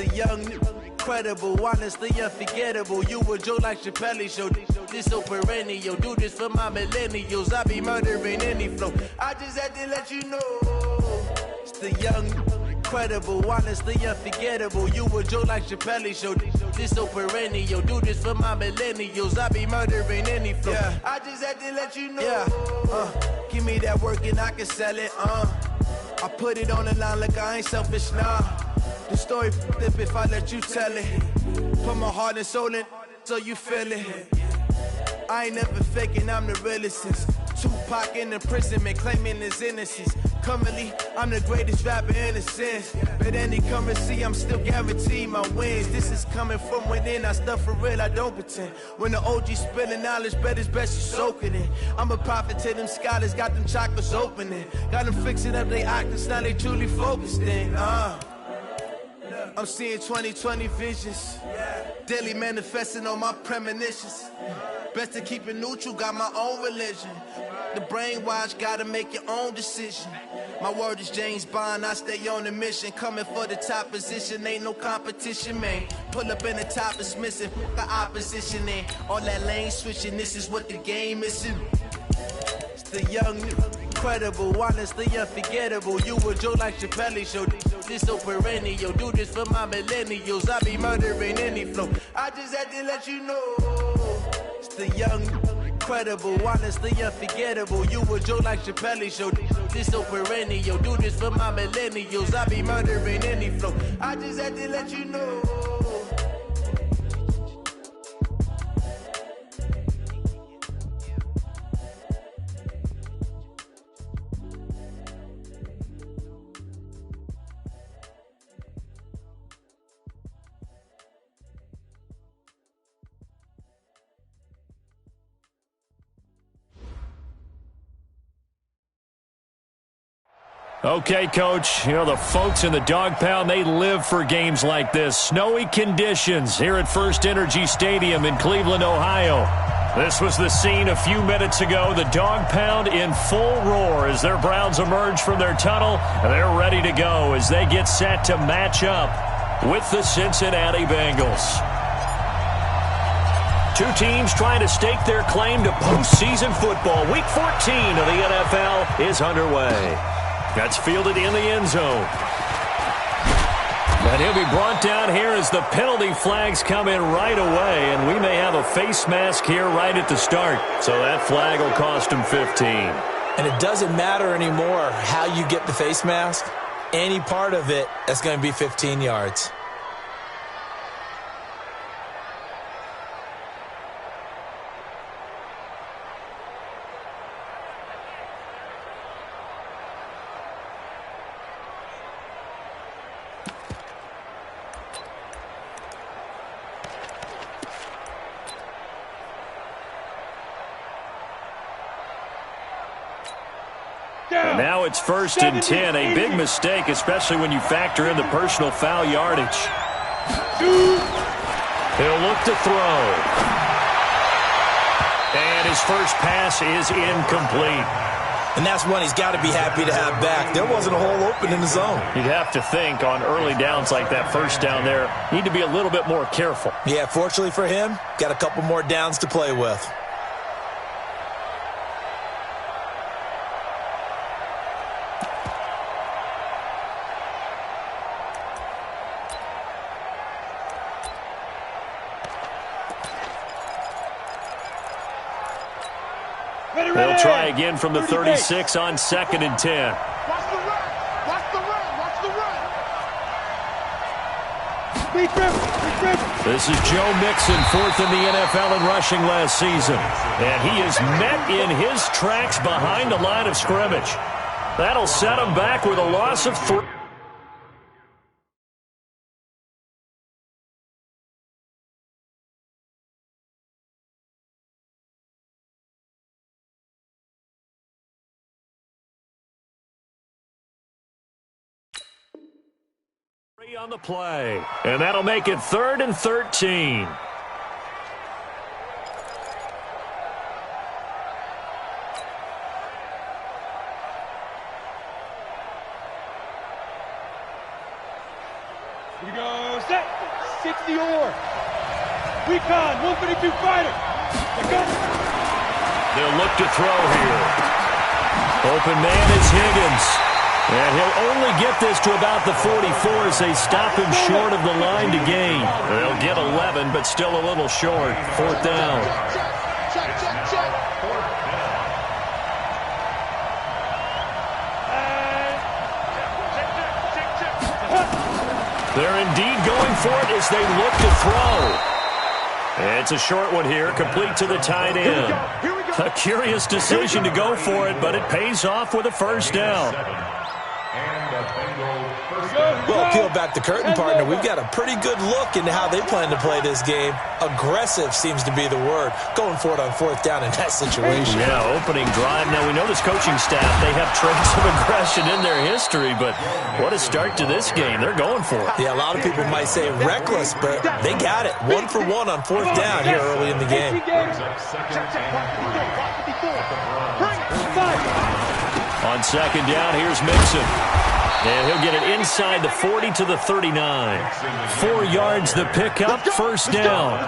the young, incredible, honestly unforgettable. You a Joe like Chappelle show. This so perennial. Do this for my millennials. I be murdering any flow. I just had to let you know. It's the young, incredible, honestly unforgettable. You a Joe like Chappelle show. This so perennial. Do this for my millennials. I be murdering any flow. Yeah. I just had to let you know. Yeah. Give me that work and I can sell it. I put it on the line like I ain't selfish, nah. The story flip if I let you tell it. Put my heart and soul in so you feel it. I ain't never faking, I'm the realest since Tupac in imprisonment, claiming his innocence. Currently, I'm the greatest rapper in a sense. But any currency, I'm still guaranteed my wins. This is coming from within, I stuff for real, I don't pretend. When the OG spilling knowledge, bet it's best you soak it in. I'm a prophet to them scholars, got them chakras opening. Got them fixing up they octaves, now they truly focused in. I'm seeing 2020 visions. Daily manifesting on my premonitions. Best to keep it neutral, got my own religion. The brainwash, gotta make your own decision. My word is James Bond, I stay on the mission. Coming for the top position, ain't no competition, man. Pull up in the top is missing, the opposition in. All that lane switching, this is what the game is. It's the young, incredible, honestly unforgettable. You a Joe like Chappelle show. This so perennial. Do this for my millennials. I be murdering any flow. I just had to let you know. It's the young, incredible, honestly unforgettable. You a Joe like Chappelle show. This so perennial. Do this for my millennials. I be murdering any flow. I just had to let you know. Okay, Coach, you know, the folks in the Dog Pound, they live for games like this. Snowy conditions here at First Energy Stadium in Cleveland, Ohio. This was the scene a few minutes ago. The Dog Pound in full roar as their Browns emerge from their tunnel. And they're ready to go as they get set to match up with the Cincinnati Bengals. Two teams trying to stake their claim to postseason football. Week 14 of the NFL is underway. That's fielded in the end zone. And he'll be brought down here as the penalty flags come in right away. And we may have a face mask here right at the start. So that flag will cost him 15. And it doesn't matter anymore how you get the face mask. Any part of it, that's going to be 15 yards. And now it's 1st and 10. A big mistake, especially when you factor in the personal foul yardage. He'll look to throw. And his first pass is incomplete. And that's one he's got to be happy to have back. There wasn't a hole open in the zone. You'd have to think on early downs like that first down there, need to be a little bit more careful. Yeah, fortunately for him, got a couple more downs to play with. They'll try again from the 36 on 2nd and 10. Watch the run! Watch the run! Watch the run! Big rip! This is Joe Mixon, 4th in the NFL in rushing last season. And he is met in his tracks behind the line of scrimmage. That'll set him back with a loss of 3. On the play, and that'll make it 3rd and 13. Here we go, set. 60 or. Recon, 152 fighter. They'll look to throw here. Open man is Higgins. And he'll only get this to about the 44 as they stop him short of the line to gain. They'll get 11, but still a little short. 4th down. Check. They're indeed going for it as they look to throw. It's a short one here, complete to the tight end. A curious decision to go for it, but it pays off with a 1st down. Well, peel back the curtain, partner. We've got a pretty good look into how they plan to play this game. Aggressive seems to be the word. Going for it on 4th down in that situation. Yeah, opening drive. Now, we know this coaching staff, they have traits of aggression in their history, but what a start to this game. They're going for it. Yeah, a lot of people might say reckless, but they got it. 1 for 1 on 4th down here early in the game. On 2nd down, here's Mixon. And he'll get it inside the 40 to the 39. 4 yards the pickup, 1st down.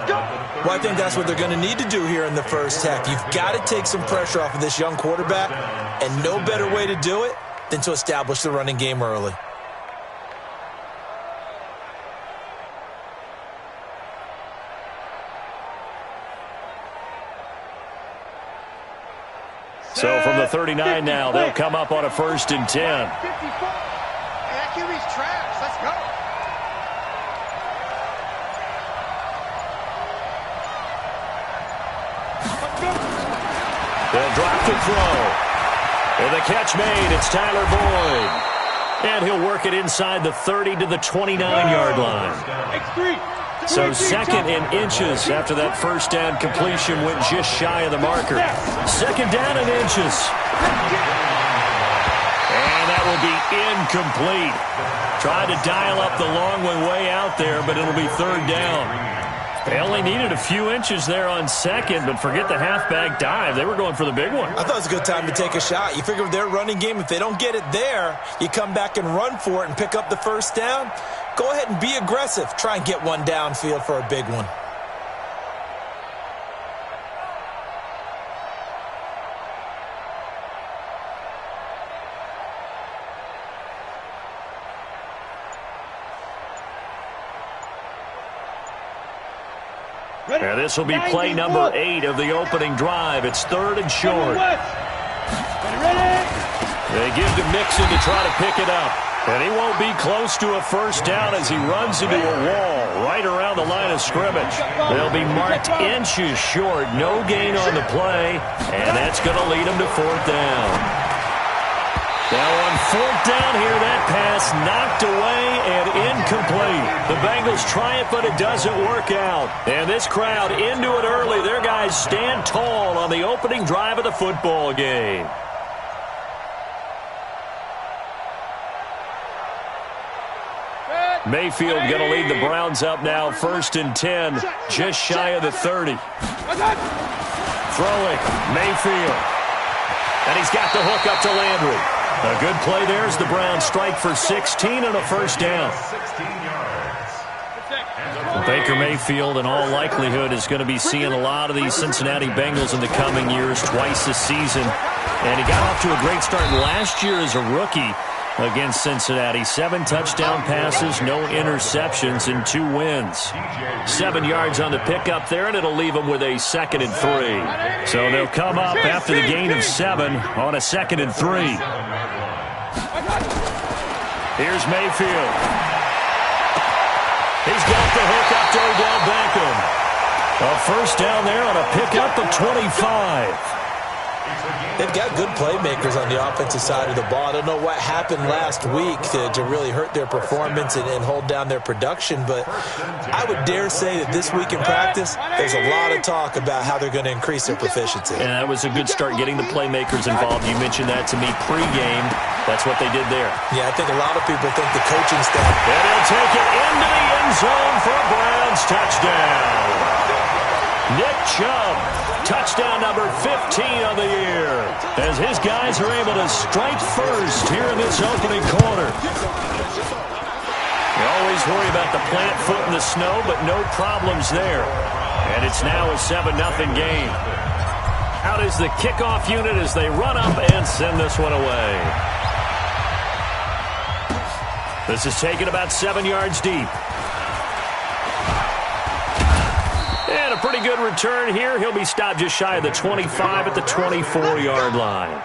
Well, I think that's what they're going to need to do here in the first half. You've got to take some pressure off of this young quarterback, and no better way to do it than to establish the running game early. So from the 39 now, they'll come up on a 1st and 10. QB's trash. Let's go. They'll drop to throw. And the catch made. It's Tyler Boyd. And he'll work it inside the 30 to the 29-yard line. So 2nd and inches after that 1st down completion went just shy of the marker. 2nd down and inches. And that will be incomplete. Tried to dial up the long way out there, but it'll be 3rd down. They only needed a few inches there on 2nd, but forget the halfback dive. They were going for the big one. I thought it was a good time to take a shot. You figure with their running game, if they don't get it there, you come back and run for it and pick up the 1st down. Go ahead and be aggressive. Try and get one downfield for a big one. And this will be play number 8 of the opening drive. It's 3rd and short. They give to Mixon to try to pick it up. And he won't be close to a 1st down as he runs into a wall right around the line of scrimmage. They'll be marked inches short. No gain on the play. And that's going to lead them to 4th down. Now on 4th down here, that pass knocked away and incomplete. The Bengals try it, but it doesn't work out. And this crowd into it early. Their guys stand tall on the opening drive of the football game. Mayfield going to lead the Browns up now, 1st and 10, just shy of the 30. Throwing, Mayfield. And he's got the hook up to Landry. A good play there as the Browns strike for 16 and a 1st down. Baker Mayfield, in all likelihood, is going to be seeing a lot of these Cincinnati Bengals in the coming years, twice this season. And he got off to a great start last year as a rookie against Cincinnati. 7 touchdown passes, no interceptions, and 2 wins. 7 yards on the pickup there, and it'll leave them with a 2nd and 3. So they'll come up after the gain of 7 on a 2nd and 3. Here's Mayfield. He's got the hook up to Odell Beckham. A 1st down there on a pickup of 25. They've got good playmakers on the offensive side of the ball. I don't know what happened last week to really hurt their performance and hold down their production, but I would dare say that this week in practice, there's a lot of talk about how they're going to increase their proficiency. And that was a good start getting the playmakers involved. You mentioned that to me pregame. That's what they did there. Yeah, I think a lot of people think the coaching staff. And he'll take it into the end zone for a Browns touchdown. Nick Chubb, touchdown number 15 of the year, as his guys are able to strike first here in this opening quarter. You always Bengals worry about the plant foot in the snow, but no problems there. And it's now a 7-0 game. Out is the kickoff unit as they run up and send this one away. This is taken about 7 yards deep. And a pretty good return here. He'll be stopped just shy of the 25 at the 24-yard line.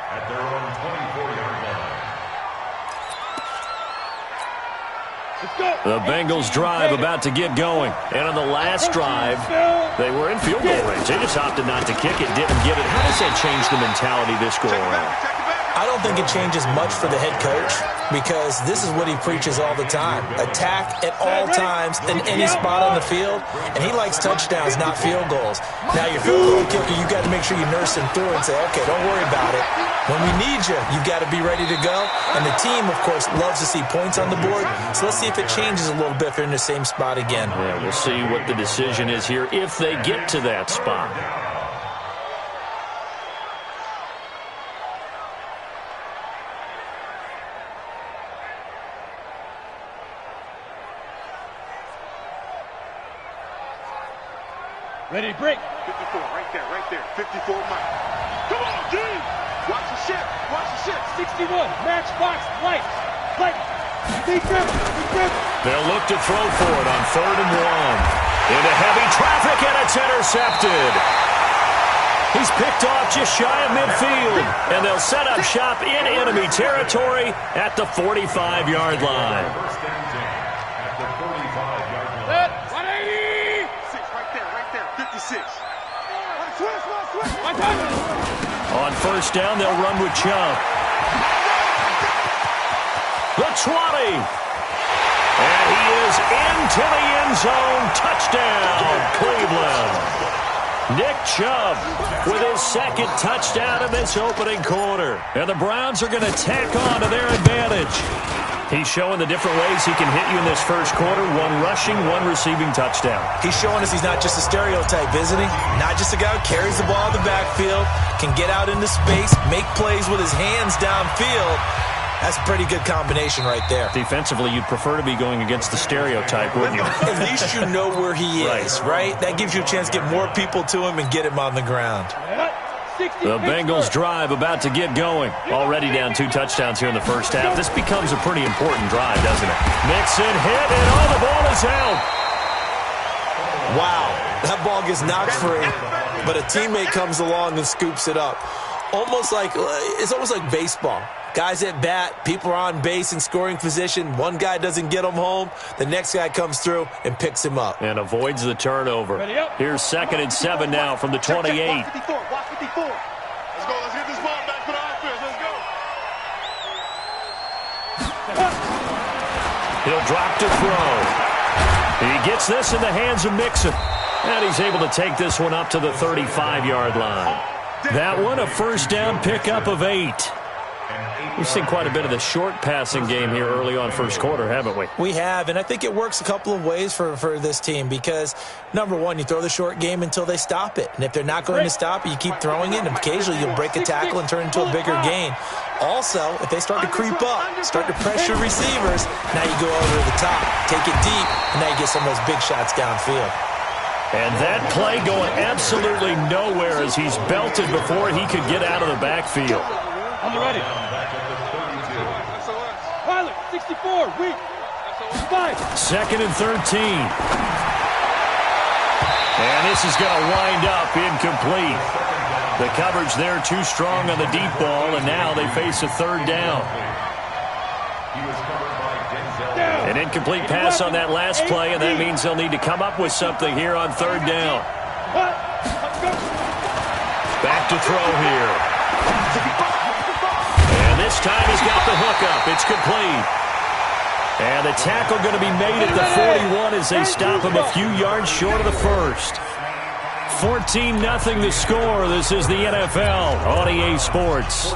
The Bengals drive about to get going. And on the last drive, they were in field goal range. They just opted not to kick it, didn't get it. How does that change the mentality this go around? I don't think it changes much for the head coach because this is what he preaches all the time. Attack at all times in any spot on the field, and he likes touchdowns, not field goals. Now, your field goal kicker, you got to make sure you nurse him through and say, okay, don't worry about it. When we need you, you've got to be ready to go. And the team, of course, loves to see points on the board. So let's see if it changes a little bit if they're in the same spot again. Yeah, we'll see what the decision is here if they get to that spot. Ready to break. 54, right there. 54 Mike. Come on, G! Watch the ship, watch the ship. 61, matchbox, light. Deep grip. They'll look to throw for it on 3rd and 1. Into heavy traffic, and it's intercepted. He's picked off just shy of midfield, and they'll set up shop in enemy territory at the 45-yard line. On 1st down, they'll run with Chubb. The 20. And he is into the end zone. Touchdown, Cleveland. Nick Chubb with his 2nd touchdown in this opening quarter. And the Browns are going to tack on to their advantage. He's showing the different ways he can hit you in this first quarter. 1 rushing, 1 receiving touchdown. He's showing us he's not just a stereotype, isn't he? Not just a guy who carries the ball in the backfield, can get out into space, make plays with his hands downfield. That's a pretty good combination right there. Defensively, you'd prefer to be going against the stereotype, wouldn't you? At least you know where he is, right? That gives you a chance to get more people to him and get him on the ground. The Bengals drive about to get going. Already down 2 touchdowns here in the first half. This becomes a pretty important drive, doesn't it? Mixon hit, and the ball is out. Wow, that ball gets knocked free, but a teammate comes along and scoops it up. It's almost like baseball. Guys at bat, people are on base in scoring position. One guy doesn't get him home. The next guy comes through and picks him up. And avoids the turnover. Here's 2nd and 7 now from the 28. Watch 54. Let's go. Let's get this ball back for the offense. Let's go. He'll drop to throw. He gets this in the hands of Mixon. And he's able to take this one up to the 35-yard line. That one, a 1st down pickup of 8. We've seen quite a bit of the short passing game here early on first quarter, haven't we? We have, and I think it works a couple of ways for this team because, number one, you throw the short game until they stop it. And if they're not going to stop it, you keep throwing it, and occasionally you'll break a tackle and turn into a bigger gain. Also, if they start to creep up, start to pressure receivers, now you go over the top, take it deep, and now you get some of those big shots downfield. And that play going absolutely nowhere as he's belted before he could get out of the backfield. On the ready. Pilot, 64, weak. 5. 2nd and 13. And this is going to wind up incomplete. The coverage there too strong on the deep ball, and now they face a 3rd down. An incomplete pass on that last play, and that means they'll need to come up with something here on 3rd down. Back to throw here. And this time he's got the hookup. It's complete. And the tackle going to be made at the 41 as they stop him a few yards short of the first. 14-0 the score. This is the NFL on EA Sports.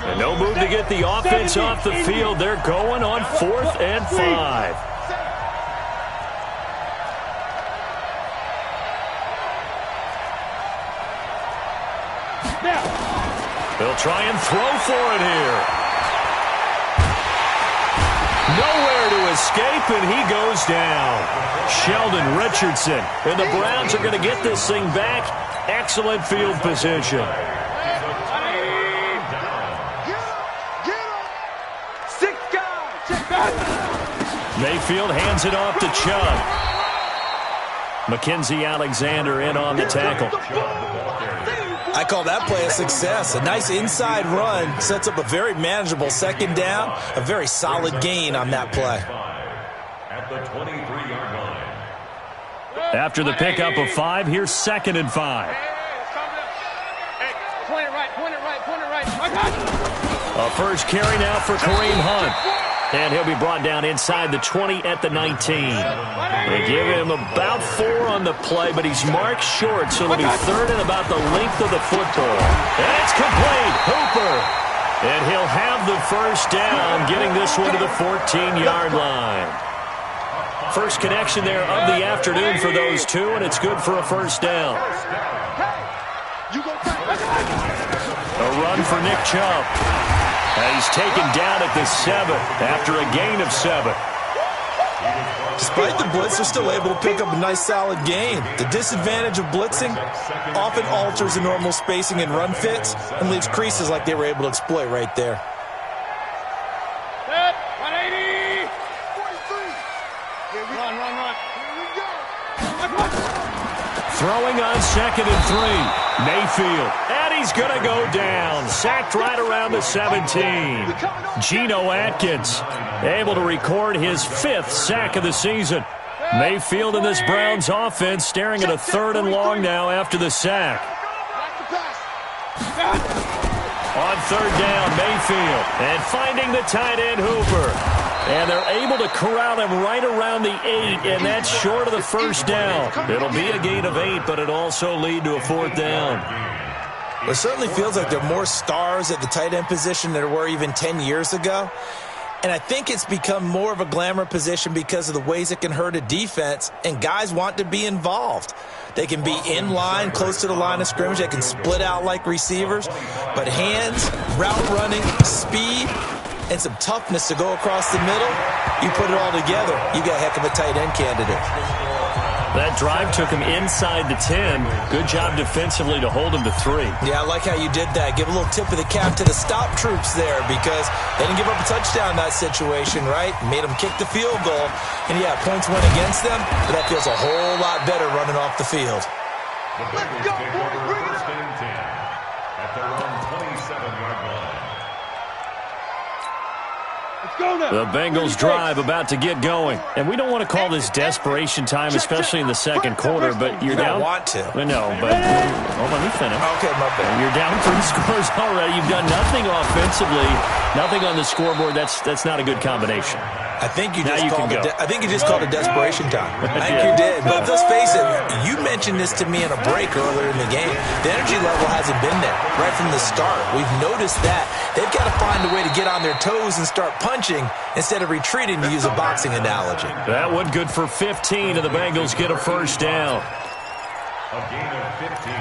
And no move to get the offense off the field. They're going on 4th and 5. He'll try and throw for it here. Nowhere to escape, and he goes down. Sheldon Richardson. And the Browns are going to get this thing back. Excellent field position. Mayfield hands it off to Chubb. Mackenzie Alexander in on the tackle. I call that play a success. A nice inside run sets up a very manageable second down. A very solid gain on that play. At the 23-yard line. After the pickup of 5, here's 2nd and 5. Point it right. A first carry now for Kareem Hunt. And he'll be brought down inside the 20 at the 19. They give him about 4 on the play, but he's marked short, so it'll be 3rd and about the length of the football. And it's complete. Hooper. And he'll have the first down, getting this one to the 14-yard line. First connection there of the afternoon for those two, and it's good for a first down. A run for Nick Chubb. He's taken down at the 7 after a gain of 7. Despite the blitz, they're still able to pick up a nice solid gain. The disadvantage of blitzing often alters the normal spacing and run fits and leaves creases like they were able to exploit right there. Set, 180. 43. Run. Here we go. Throwing on 2nd and 3. Mayfield. And he's going to go down. Sacked right around the 17. Geno Atkins able to record his 5th sack of the season. Mayfield and this Browns offense staring at a 3rd and long now after the sack. On 3rd down, Mayfield. And finding the tight end, Hooper. And they're able to corral him right around the 8, and that's short of the first down. It'll be a gain of 8, but it'll also lead to a 4th down. It certainly feels like there are more stars at the tight end position than there were even 10 years ago. And I think it's become more of a glamour position because of the ways it can hurt a defense, and guys want to be involved. They can be in line, close to the line of scrimmage. They can split out like receivers. But hands, route running, speed, and some toughness to go across the middle, you put it all together, you got a heck of a tight end candidate. That drive took him inside the 10. Good job defensively to hold him to 3. Yeah, I like how you did that. Give a little tip of the cap to the stop troops there because they didn't give up a touchdown in that situation, right? Made them kick the field goal. And, yeah, points went against them, but that feels a whole lot better running off the field. Let's go, boys. Bring it up. At their own 27-yard line. The Bengals drive about to get going. And we don't want to call this desperation time, especially in the second quarter, but you're down. You don't want to. No, but hold on, let me finish. Okay, my bad. You're down 3 scores already. You've done nothing offensively, nothing on the scoreboard. That's not a good combination. I think you now just you called can go. I think you just called it desperation time. I think you did. But let's face it, you mentioned this to me in a break earlier in the game. The energy level hasn't been there right from the start. We've noticed that. They've got to find a way to get on their toes and start punching instead of retreating, to use a boxing analogy. That one good for 15, and the Bengals get a first down. A gain of 15.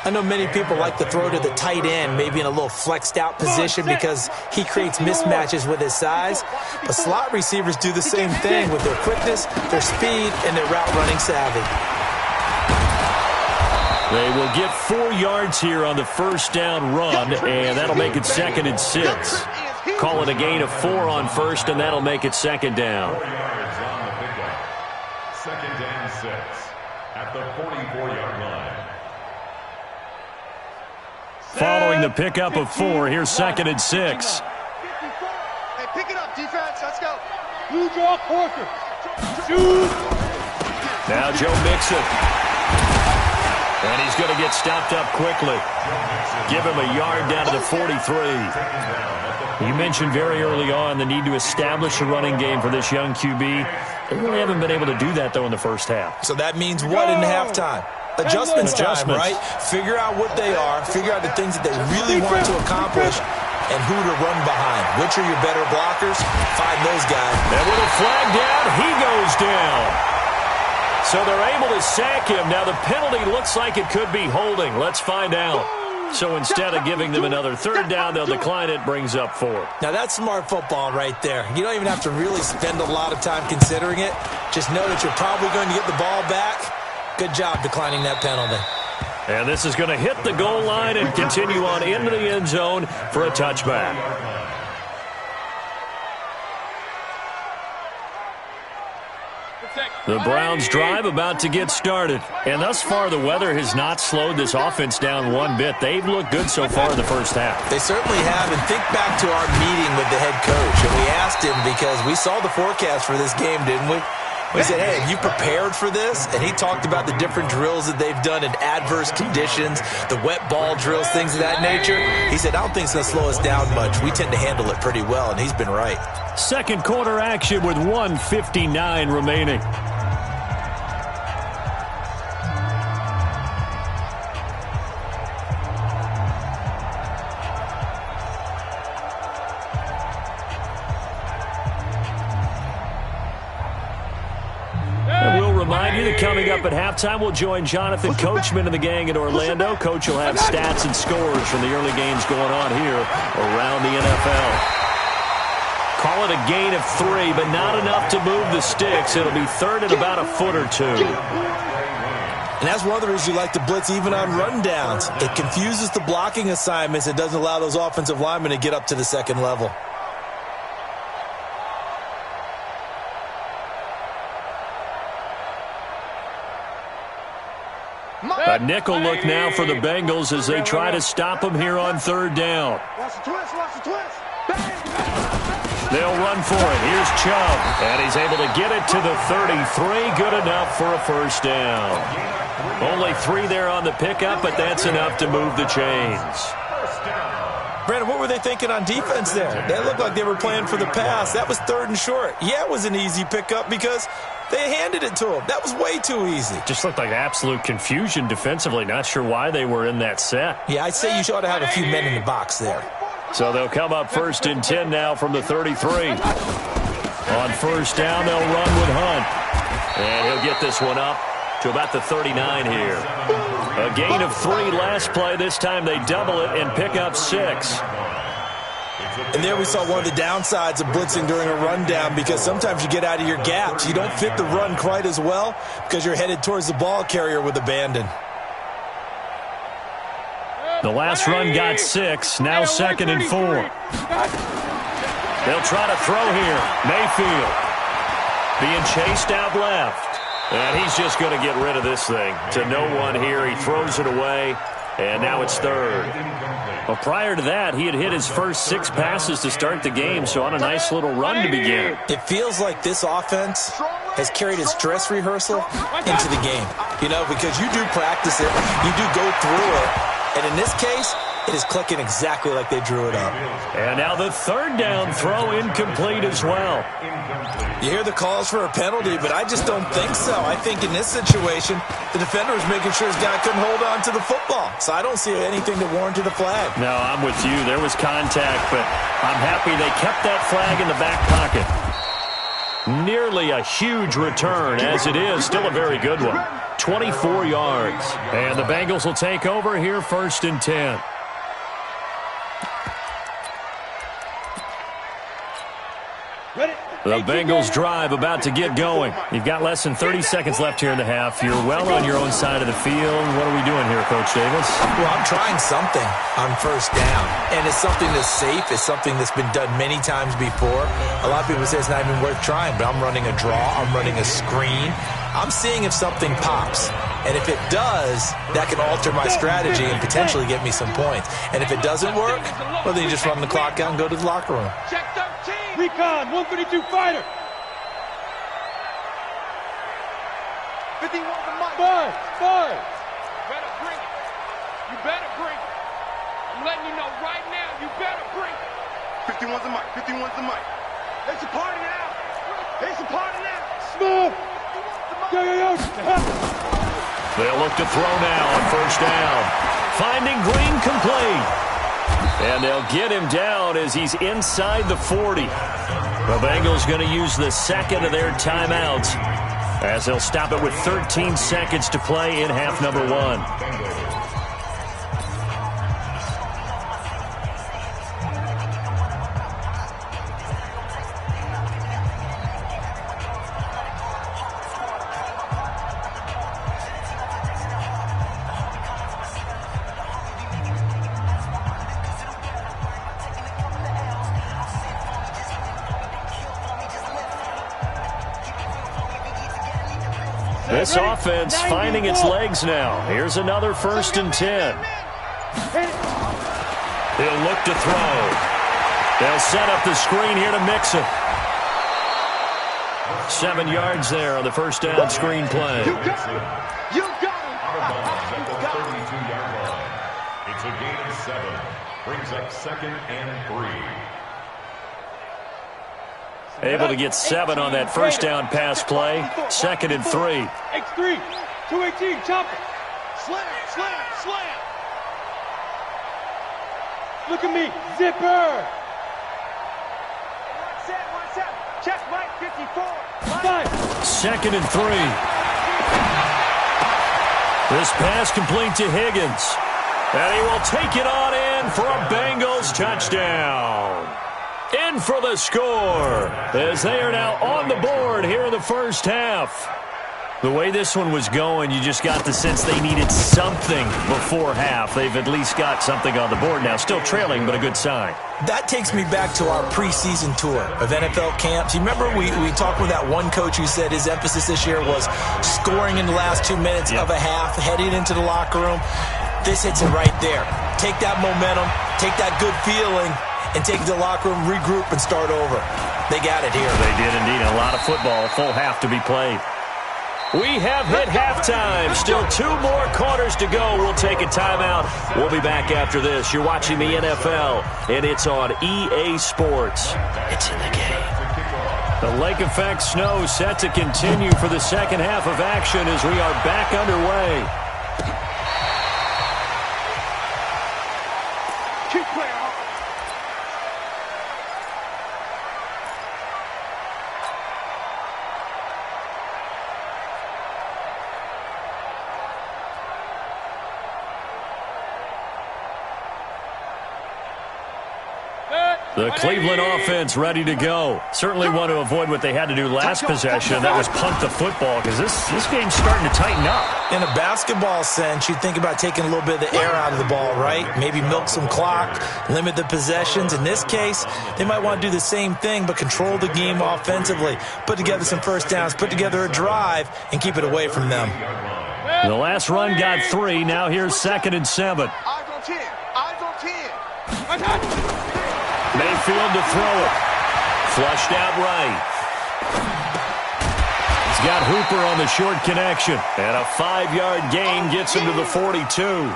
I know many people like to throw to the tight end, maybe in a little flexed out position because he creates mismatches with his size. But slot receivers do the same thing with their quickness, their speed, and their route running savvy. They will get 4 yards here on the first down run, and that'll make it 2nd and 6. Call it a gain of 4 on first, and that'll make it 2nd down. 4 yards on the pickup. 2nd and 6 at the 44-yard line. Following the pickup of 4, here's 2nd and 6. Hey, pick it up, defense. Let's go. Blue draw, Porter. Shoot. Now Joe Mixon. And he's going to get stopped up quickly. Give him a yard down to the 43. You mentioned very early on the need to establish a running game for this young QB. They really haven't been able to do that, though, in the first half. So that means what in halftime? Adjustments time, right? Figure out what they are, figure out the things that they really want to accomplish, and who to run behind. Which are your better blockers? Find those guys. And with a flag down, he goes down. So they're able to sack him. Now the penalty looks like it could be holding. Let's find out. So instead of giving them another third down, they'll decline it, brings up 4. Now, that's smart football right there. You don't even have to really spend a lot of time considering it. Just know that you're probably going to get the ball back. Good job declining that penalty. And this is going to hit the goal line and continue on into the end zone for a touchback. The Browns' drive about to get started. And thus far, the weather has not slowed this offense down one bit. They've looked good so far in the first half. They certainly have. And think back to our meeting with the head coach. And we asked him, because we saw the forecast for this game, didn't we? We said, hey, have you prepared for this? And he talked about the different drills that they've done in adverse conditions, the wet ball drills, things of that nature. He said, I don't think it's going to slow us down much. We tend to handle it pretty well, and he's been right. Second quarter action with 1:59 remaining. Coming up at halftime, we'll join Jonathan Coachman and the gang in Orlando. Coach will have stats and scores from the early games going on here around the NFL. Call it a gain of 3, but not enough to move the sticks. It'll be third and about a foot or 2. And that's one of the reasons you like to blitz even on rundowns. It confuses the blocking assignments. It doesn't allow those offensive linemen to get up to the second level. A nickel look now for the Bengals as they try to stop him here on third down. They'll run for it. Here's Chubb, and he's able to get it to the 33. Good enough for a first down. Only 3 there on the pickup, but that's enough to move the chains. Brandon, what were they thinking on defense there? They looked like they were playing for the pass. That was third and short. Yeah, it was an easy pickup because they handed it to him. That was way too easy. Just looked like absolute confusion defensively. Not sure why they were in that set. Yeah, I'd say you ought to have a few men in the box there. So they'll come up first and 10 now from the 33. On first down, they'll run with Hunt. And he'll get this one up to about the 39 here. A gain of 3 last play. This time they double it and pick up 6. And there we saw one of the downsides of blitzing during a rundown, because sometimes you get out of your gaps. You don't fit the run quite as well because you're headed towards the ball carrier with abandon. The last run got 6. Now second and 4. They'll try to throw here. Mayfield being chased out left. And he's just going to get rid of this thing to no one here. He throws it away, and now it's third. Well, prior to that, he had hit his first 6 passes to start the game, so on a nice little run to begin. It feels like this offense has carried its dress rehearsal into the game. You know, because you do practice it, you do go through it, and in this case, it is clicking exactly like they drew it up. And now the third down throw incomplete as well. You hear the calls for a penalty, but I just don't think so. I think in this situation, the defender was making sure his guy couldn't hold on to the football. So I don't see anything to warrant a flag. No, I'm with you. There was contact, but I'm happy they kept that flag in the back pocket. Nearly a huge return, as it is. Still a very good one. 24 yards. And the Bengals will take over here first and 10. The Bengals drive about to get going. You've got less than 30 seconds left here in the half. You're well on your own side of the field. What are we doing here, Coach Davis? Well, I'm trying something on first down. And it's something that's safe. It's something that's been done many times before. A lot of people say it's not even worth trying, but I'm running a draw. I'm running a screen. I'm seeing if something pops. And if it does, that can alter my strategy and potentially get me some points. And if it doesn't work, well, then you just run the clock out and go to the locker room. Check 13. Recon, 132 fighter. 51 the mic. Five. Better bring it. You better bring it. I'm letting you know right now, you better bring it. 51's the mic. 51's the mic. It's a party now. It's a party now. Smooth. Yo. They'll look to throw now on first down. Finding Green complete. And they'll get him down as he's inside the 40. The Bengals going to use the second of their timeouts as they'll stop it with 13 seconds to play in half number 1. This offense finding its legs now. Here's another 1st and 10. He'll look to throw. They'll set up the screen here to mix it. 7 yards there on the first down screen play. You got it. You got it. At the 32-yard line. It's a gain of 7. Brings up 2nd and 3. Able to get 7 on that first down pass play. 2nd and 3. X3, 218, chop it. Slam, slam, slam. Look at me, zipper. One set. Check, Mike, 54. 2nd and 3. This pass complete to Higgins. And he will take it on in for a Bengals touchdown. In for the score as they are now on the board here in the first half. The way this one was going, you just got the sense they needed something before half. They've at least got something on the board now. Still trailing, but a good sign. That takes me back to our preseason tour of NFL camps. You remember we talked with that one coach who said his emphasis this year was scoring in the last 2 minutes of a half, heading into the locker room. This hits it right there. Take that momentum, take that good feeling, and take it to the locker room, regroup, and start over. They got it here. They did indeed. A lot of football, full half to be played. We have hit halftime. Still 2 more quarters to go. We'll take a timeout. We'll be back after this. You're watching the NFL, and it's on EA Sports. It's in the game. The lake effect snow set to continue for the second half of action as we are back underway. Keep playing hard. The Cleveland offense ready to go. Certainly want to avoid what they had to do last possession. That was punt the football because this game's starting to tighten up. In a basketball sense, you think about taking a little bit of the air out of the ball, right? Maybe milk some clock, limit the possessions. In this case, they might want to do the same thing but control the game offensively. Put together some first downs, put together a drive, and keep it away from them. The last run got 3. Now here's 2nd and 7. Eyes on 10. Eyes on 10. Mayfield to throw it. Flushed out right. He's got Hooper on the short connection. And a 5-yard gain gets him to the 42.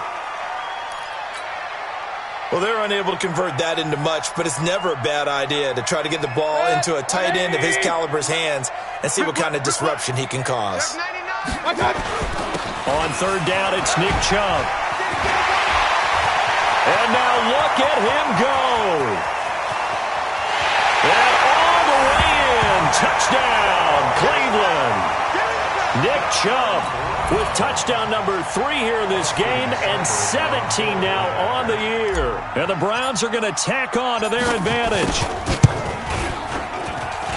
Well, they're unable to convert that into much, but it's never a bad idea to try to get the ball into a tight end of his caliber's hands and see what kind of disruption he can cause. On 3rd down, it's Nick Chubb. And now look at him go. And all the way in. Touchdown, Cleveland. Nick Chubb with touchdown number 3 here in this game and 17 now on the year. And the Browns are going to tack on to their advantage.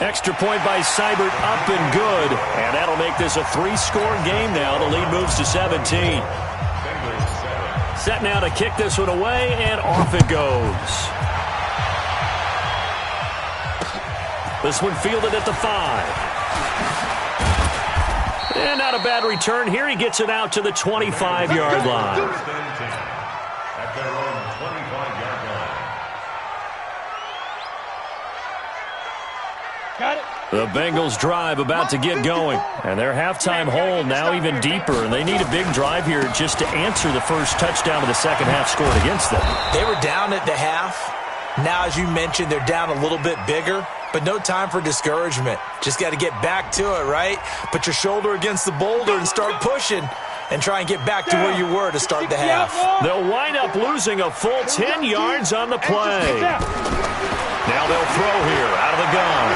Extra point by Seibert up and good. And that'll make this a 3-score game now. The lead moves to 17. Set now to kick this one away, and off it goes. This one fielded at the 5. And not a bad return here. He gets it out to the 25-yard line. At their own 25-yard line. Got it. The Bengals drive about to get going. And their halftime hole now even deeper. And they need a big drive here just to answer the first touchdown of the second half scored against them. They were down at the half. Now, as you mentioned, they're down a little bit bigger, but no time for discouragement. Just got to get back to it, right? Put your shoulder against the boulder and start pushing and try and get back to where you were to start the half. They'll wind up losing a full 10 yards on the play. Now they'll throw here out of the gun.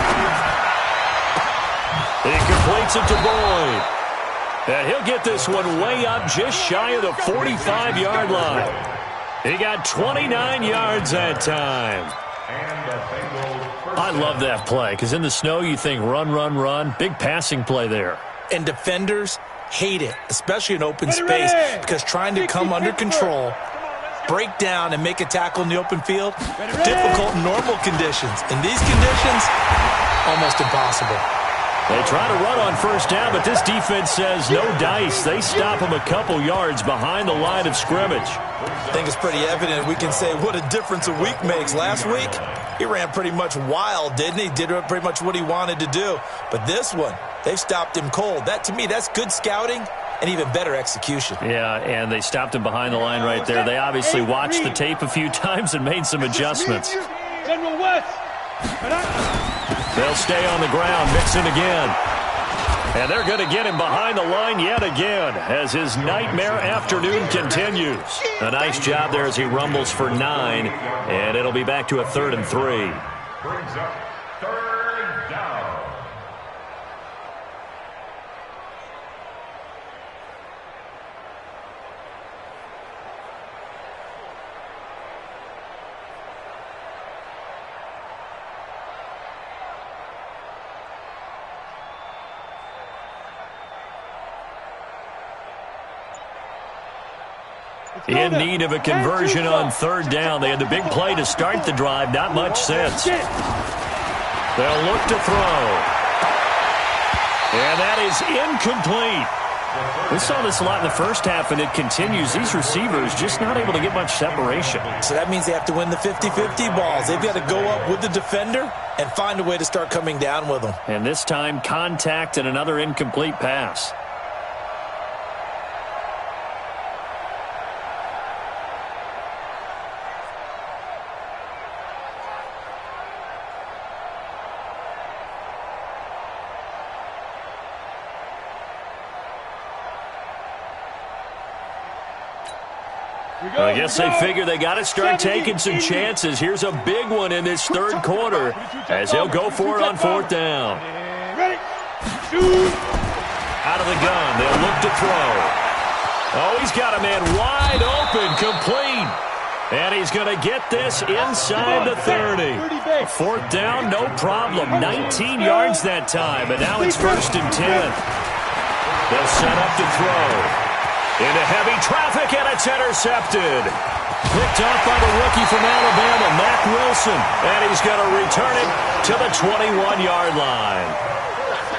He completes it to Boyd. And he'll get this one way up just shy of the 45-yard line. He got 29 yards that time. I love that play because in the snow you think run, run, run. Big passing play there. And defenders hate it, especially in open space, because trying to come under control, break down, and make a tackle in the open field, difficult in normal conditions. In these conditions, almost impossible. They try to run on first down, but this defense says no dice. They stop him a couple yards behind the line of scrimmage. I think it's pretty evident. We can say what a difference a week makes. Last week, he ran pretty much wild, didn't he? Did pretty much what he wanted to do. But this one, they stopped him cold. That, to me, that's good scouting and even better execution. Yeah, and they stopped him behind the line right there. They obviously watched the tape a few times and made some adjustments. General West. They'll stay on the ground, mix it again. And they're going to get him behind the line yet again as his nightmare afternoon continues. A nice job there as he rumbles for 9, and it'll be back to a 3rd and 3. Brings up 3rd down. In need of a conversion on 3rd down. They had the big play to start the drive. Not much sense. They'll look to throw. And that is incomplete. We saw this a lot in the first half, and it continues. These receivers just not able to get much separation. So that means they have to win the 50-50 balls. They've got to go up with the defender and find a way to start coming down with them. And this time, contact and another incomplete pass. I guess they figure they got to start taking some chances. Here's a big one in this 3rd quarter as they'll go for it on 4th down. Ready? Shoot. Out of the gun, they'll look to throw. Oh, he's got a man wide open, complete. And he's going to get this inside the 30. 4th down, no problem. 19 yards that time, and now it's 1st and 10. They'll set up to throw. Into heavy traffic, and it's intercepted. Picked off by the rookie from Alabama, Mack Wilson. And he's going to return it to the 21-yard line.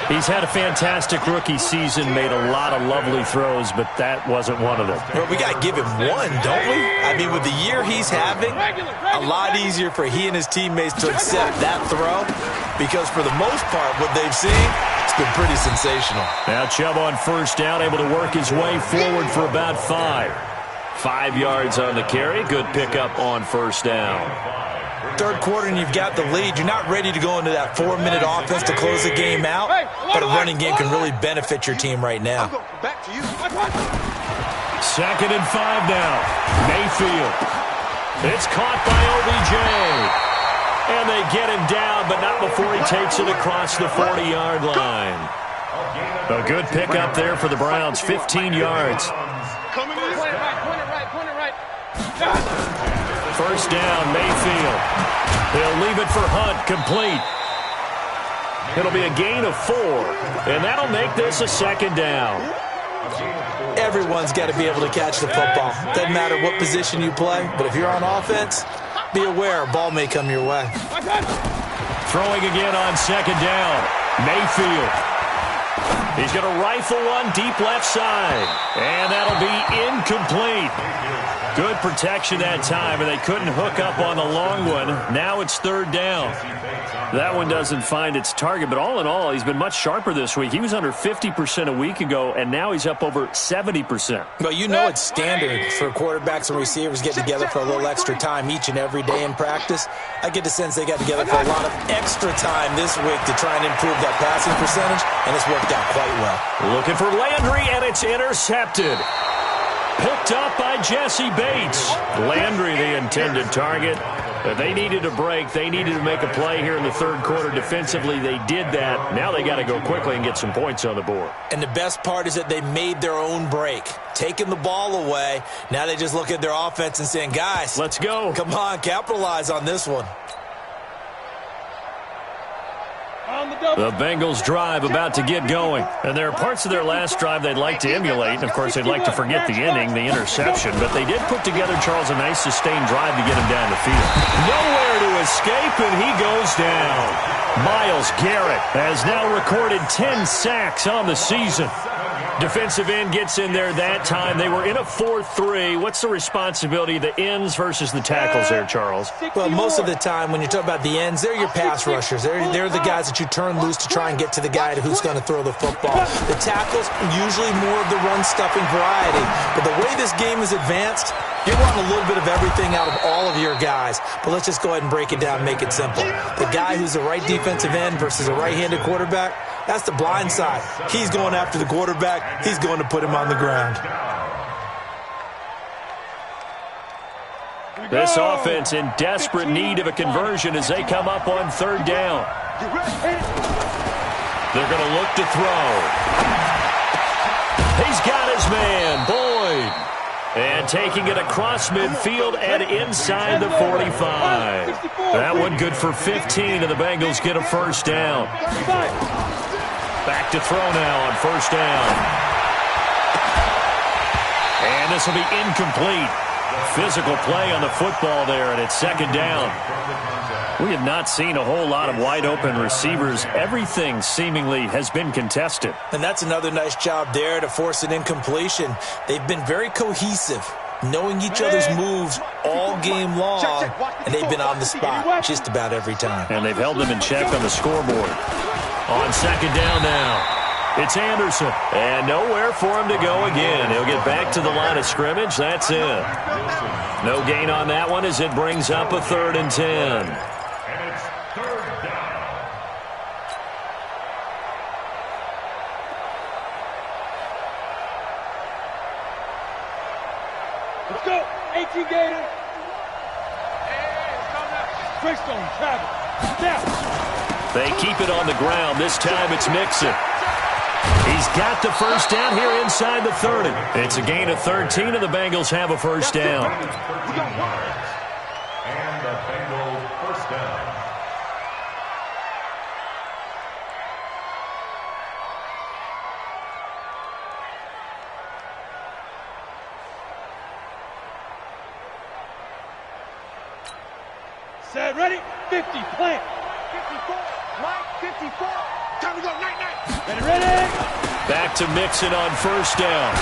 He's had a fantastic rookie season, made a lot of lovely throws, but that wasn't one of them. Well, we got to give him one, don't we? I mean, with the year he's having, a lot easier for he and his teammates to accept that throw because for the most part, what they've seen, it's been pretty sensational. Now Chubb on 1st down, able to work his way forward for about 5. 5 yards on the carry. Good pickup on 1st down. 3rd quarter and you've got the lead. You're not ready to go into that 4-minute offense to close the game out, but a running game can really benefit your team right now. Back to you. 2nd and 5 now. Mayfield. It's caught by OBJ. And they get him down, but not before he takes it across the 40-yard line. A good pickup there for the Browns, 15 yards. Coming in. Point it right. 1st down, Mayfield. They'll leave it for Hunt, complete. It'll be a gain of 4, and that'll make this a 2nd down. Everyone's got to be able to catch the football. Doesn't matter what position you play, but if you're on offense, be aware a ball may come your way. Throwing again on 2nd down. Mayfield. He's going to rifle one deep left side. And that'll be incomplete. Good protection that time, and they couldn't hook up on the long one. Now it's 3rd down. That one doesn't find its target, but all in all, he's been much sharper this week. He was under 50% a week ago, and now he's up over 70%. Well, you know it's standard for quarterbacks and receivers get together for a little extra time each and every day in practice. I get the sense they got together for a lot of extra time this week to try and improve that passing percentage, and it's worked out quite well. Looking for Landry, and it's intercepted. Picked up by Jesse Bates. Landry, the intended target. They needed a break. They needed to make a play here in the 3rd quarter defensively. They did that. Now they got to go quickly and get some points on the board. And the best part is that they made their own break. Taking the ball away. Now they just look at their offense and saying, guys, let's go. Come on, capitalize on this one. The Bengals drive about to get going. And there are parts of their last drive they'd like to emulate. And, of course, they'd like to forget the inning, the interception. But they did put together, Charles, a nice sustained drive to get him down the field. Nowhere to escape, and he goes down. Myles Garrett has now recorded 10 sacks on the season. Defensive end gets in there that time. They were in a 4-3. What's the responsibility of the ends versus the tackles there, Charles? Well, most of the time when you talk about the ends, they're your pass rushers. They're the guys that you turn loose to try and get to the guy who's going to throw the football. The tackles, usually more of the run-stuffing variety. But the way this game is advanced, you're wanting a little bit of everything out of all of your guys. But let's just go ahead and break it down and make it simple. The guy who's the right defensive end versus a right-handed quarterback, that's the blind side. He's going after the quarterback. He's going to put him on the ground. This offense in desperate need of a conversion as they come up on third down. They're going to look to throw. He's got his man, Boyd. And taking it across midfield and inside the 45. That one good for 15, and the Bengals get a first down. Back to throw now on first down. And this will be incomplete. Physical play on the football there, and it's second down. We have not seen a whole lot of wide-open receivers. Everything seemingly has been contested. And that's another nice job there to force an incompletion. They've been very cohesive, knowing each other's moves all game long, and they've been on the spot just about every time. And they've held them in check on the scoreboard. On second down now. It's Anderson, and nowhere for him to go again. He'll get back to the line of scrimmage. That's it. No gain on that one as it brings up a 3rd and 10. And it's third down. Let's go. 18 Gators. Greystone, travel. Snap. They keep it on the ground. This time it's Mixon. He's got the first down here inside the 30. It's a gain of 13, and the Bengals have a first down. And the Bengals first down. Set, ready? 50, plant. 54, Mike, 54. Time to go, night. Ready? Back to Mixon on first down.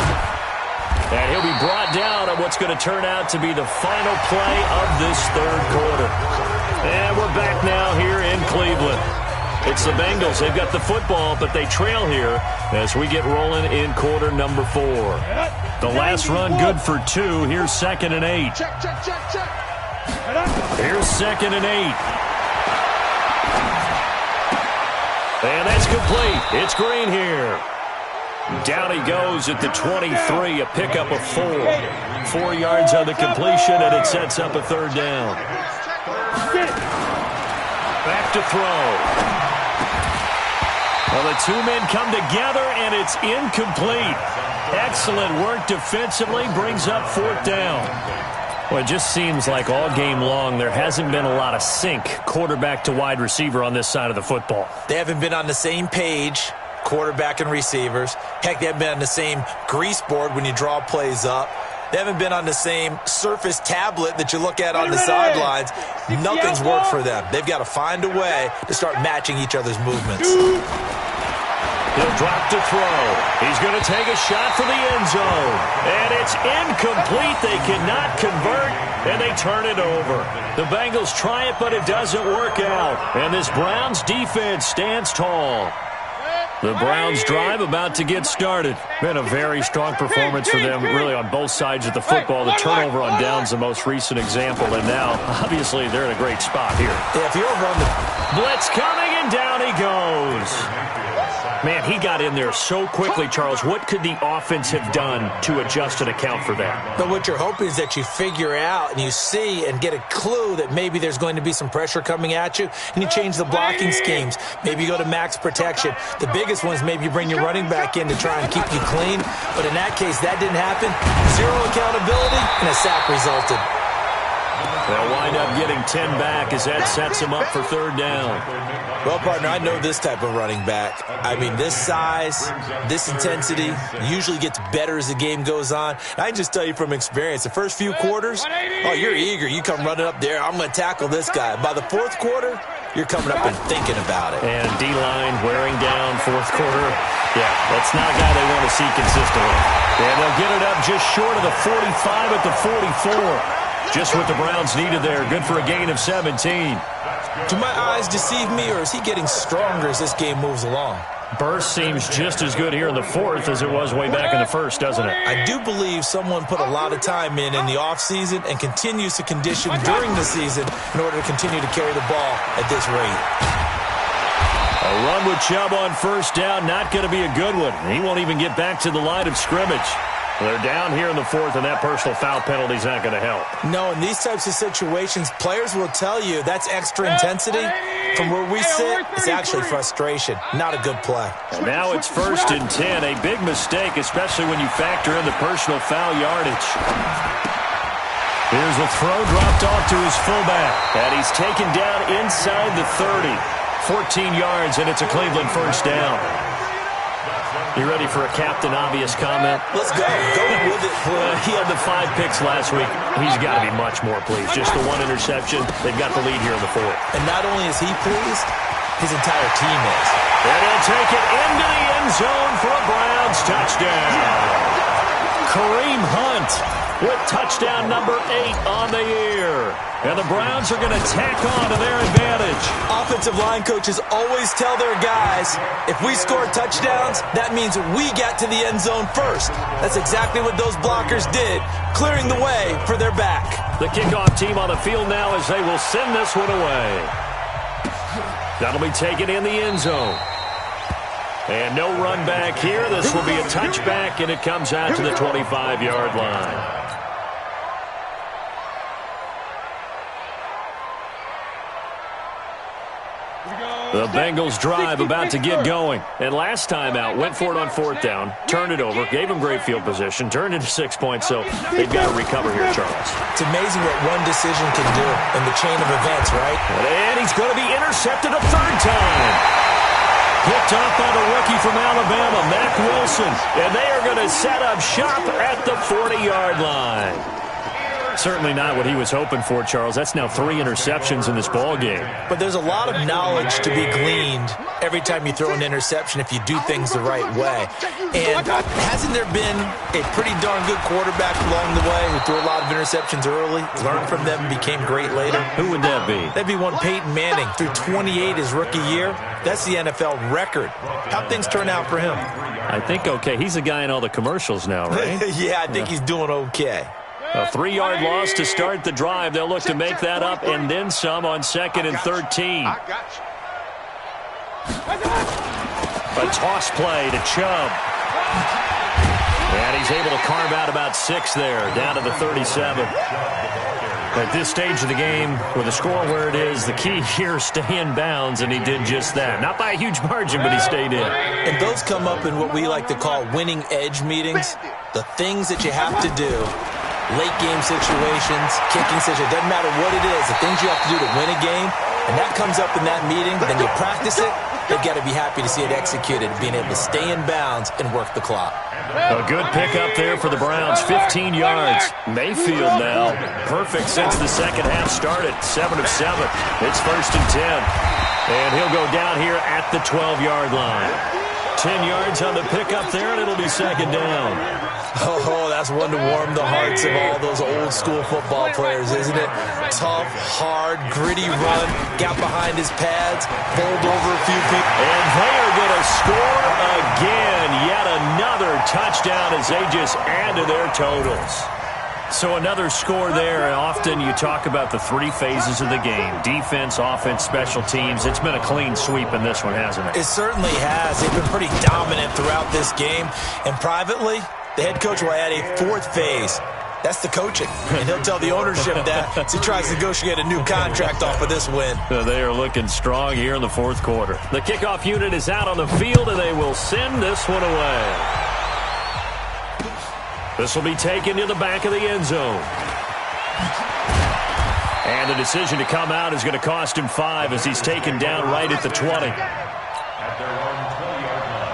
And he'll be brought down on what's going to turn out to be the final play of this third quarter. And we're back now here in Cleveland. It's the Bengals. They've got the football, but they trail here as we get rolling in quarter number 4. The last run good for 2. Here's 2nd and 8. Check. Here's 2nd and 8. And that's complete. It's Green here. Down he goes at the 23, a pickup of 4. 4 yards on the completion, and it sets up a 3rd down. Back to throw. Well, the two men come together, and it's incomplete. Excellent work defensively, brings up 4th down. Well, it just seems like all game long there hasn't been a lot of sync quarterback to wide receiver on this side of the football. They haven't been on the same page, quarterback and receivers. Heck, they haven't been on the same grease board when you draw plays up. They haven't been on the same Surface tablet that you look at on the sidelines. Nothing's worked for them. They've got to find a way to start matching each other's movements. He'll drop to throw. He's going to take a shot for the end zone. And it's incomplete. They cannot convert, and they turn it over. The Bengals try it, but it doesn't work out. And this Browns defense stands tall. The Browns drive about to get started. Been a very strong performance for them, really, on both sides of the football. The turnover on down's the most recent example, and now, obviously, they're in a great spot here. Yeah, if you're over on the blitz coming, and down he goes. Man, he got in there so quickly, Charles. What could the offense have done to adjust and account for that? But what you're hoping is that you figure out and you see and get a clue that maybe there's going to be some pressure coming at you, and you change the blocking schemes. Maybe you go to max protection. The biggest one is maybe you bring your running back in to try and keep you clean. But in that case, that didn't happen. 0 accountability, and a sack resulted. They'll wind up getting 10 back as that sets them up for 3rd down. Well, partner, I know this type of running back. I mean, this size, this intensity usually gets better as the game goes on. I can just tell you from experience, the first few quarters, oh, you're eager. You come running up there, I'm going to tackle this guy. By the 4th quarter, you're coming up and thinking about it. And D-line wearing down fourth quarter. Yeah, that's not a guy they want to see consistently. And they'll get it up just short of the 45 at the 44. Just what the Browns needed there. Good for a gain of 17. Do my eyes deceive me, or is he getting stronger as this game moves along? Burst seems just as good here in the fourth as it was way back in the first, doesn't it? I do believe someone put a lot of time in the offseason and continues to condition during the season in order to continue to carry the ball at this rate. A run with Chubb on first down, not going to be a good one. He won't even get back to the line of scrimmage. They're down here in the fourth, and that personal foul penalty is not going to help. No, in these types of situations, players will tell you that's extra intensity. From where we sit, it's actually frustration. Not a good play. And now it's 1st and 10. A big mistake, especially when you factor in the personal foul yardage. Here's a throw dropped off to his fullback. And he's taken down inside the 30. 14 yards, and it's a Cleveland first down. You ready for a Captain Obvious comment? Let's go. Go with it. He had the 5 picks last week. He's got to be much more pleased. Just the 1 interception. They've got the lead here in the fourth. And not only is he pleased, his entire team is. And he'll take it into the end zone for a Browns touchdown. Kareem Hunt with touchdown number 8 on the year. And the Browns are going to tack on to their advantage. Offensive line coaches always tell their guys, if we score touchdowns, that means we got to the end zone first. That's exactly what those blockers did, clearing the way for their back. The kickoff team on the field now as they will send this one away. That'll be taken in the end zone. And no run back here. This will be a touchback, and it comes out to the 25-yard line. The Bengals drive about to get going. And last time out, went for it on 4th down, turned it over, gave them great field position, turned into 6 points, so they've got to recover here, Charles. It's amazing what one decision can do in the chain of events, right? And he's going to be intercepted a 3rd time. Picked up by the rookie from Alabama, Mack Wilson. And they are going to set up shop at the 40-yard line. Certainly not what he was hoping for, Charles. That's now 3 interceptions in this ball game. But there's a lot of knowledge to be gleaned every time you throw an interception if you do things the right way. And hasn't there been a pretty darn good quarterback along the way who threw a lot of interceptions early, learned from them, and became great later? Who would that be? That'd be one Peyton Manning. Threw 28 his rookie year. That's the NFL record. How'd things turn out for him? I think okay. He's a guy in all the commercials now, right? Yeah, I think he's doing okay. A 3-yard loss to start the drive. They'll look to make that up and then some on 2nd and 13. A toss play to Chubb. And he's able to carve out about 6 there, down to the 37. At this stage of the game, with the score where it is, the key here, stay in bounds, and he did just that. Not by a huge margin, but he stayed in. And those come up in what we like to call winning edge meetings. The things that you have to do. Late game situations, kicking situations, doesn't matter what it is, the things you have to do to win a game, and that comes up in that meeting, then you practice it, they've got to be happy to see it executed, being able to stay in bounds and work the clock. A good pickup there for the Browns, 15 yards. Mayfield now, perfect since the second half started, 7 of 7. It's 1st and 10. And he'll go down here at the 12-yard line. 10 yards on the pickup there, and it'll be 2nd down. Oh, that's one to warm the hearts of all those old-school football players, isn't it? Tough, hard, gritty run, got behind his pads, bowled over a few people. And they are going to score again. Yet another touchdown as they just add to their totals. So another score there. Often you talk about the 3 phases of the game. Defense, offense, special teams. It's been a clean sweep in this one, hasn't it? It certainly has. They've been pretty dominant throughout this game. And privately, the head coach will add a 4th phase. That's the coaching. And he'll tell the ownership that as he tries to negotiate a new contract off of this win. They are looking strong here in the 4th quarter. The kickoff unit is out on the field, and they will send this one away. This will be taken to the back of the end zone. And the decision to come out is going to cost him 5 as he's taken down right at the 20. At their own 20-yard line.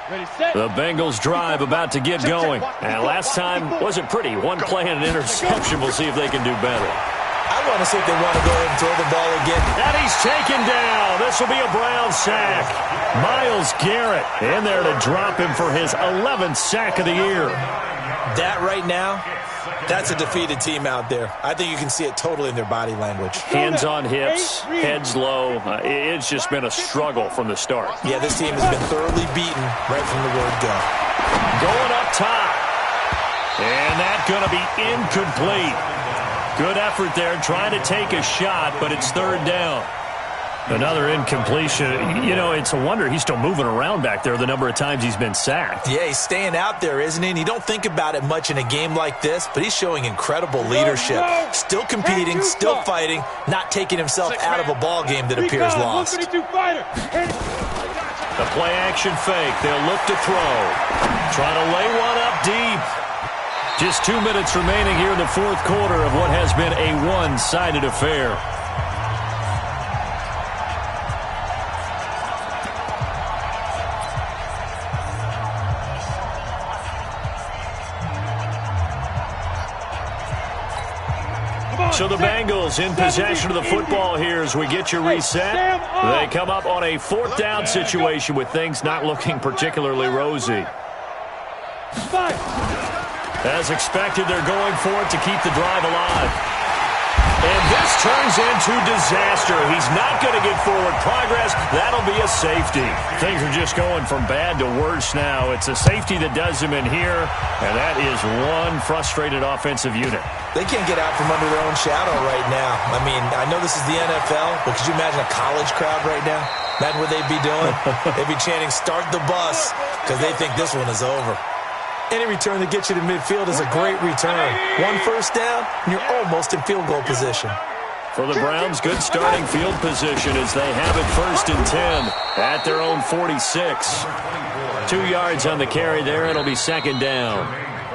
The Bengals drive about to get going. And last time wasn't pretty. One play and an interception. We'll see if they can do better. I want to see if they want to go ahead and throw the ball again. And he's taken down. This will be a Brown sack. Myles Garrett in there to drop him for his 11th sack of the year. That right now, that's a defeated team out there. I think you can see it totally in their body language. Hands on hips, heads low. It's just been a struggle from the start. Yeah, this team has been thoroughly beaten right from the word go. Going up top. And that's going to be incomplete. Good effort there, trying to take a shot, but it's third down. Another incompletion. You know, it's a wonder he's still moving around back there the number of times he's been sacked. Yeah, he's staying out there, isn't he? And you don't think about it much in a game like this, but he's showing incredible leadership. Still competing, still fighting, not taking himself out of a ball game that appears lost. The play-action fake. They'll look to throw. Trying to lay one up deep. Just 2 minutes remaining here in the fourth quarter of what has been a one-sided affair. So the Bengals in possession of the football here as we get you reset. They come up on a fourth down situation with things not looking particularly rosy. As expected, they're going for it to keep the drive alive. And this turns into disaster. He's not going to get forward progress. That'll be a safety. Things are just going from bad to worse now. It's a safety that does him in here, and that is one frustrated offensive unit. They can't get out from under their own shadow right now. I mean, I know this is the NFL, but could you imagine a college crowd right now? Imagine what they'd be doing. They'd be chanting, "Start the bus," because they think this one is over. Any return that gets you to midfield is a great return. One first down, and you're almost in field goal position. For the Browns, good starting field position as they have it 1st and 10 at their own 46. 2 yards on the carry there. It'll be 2nd down.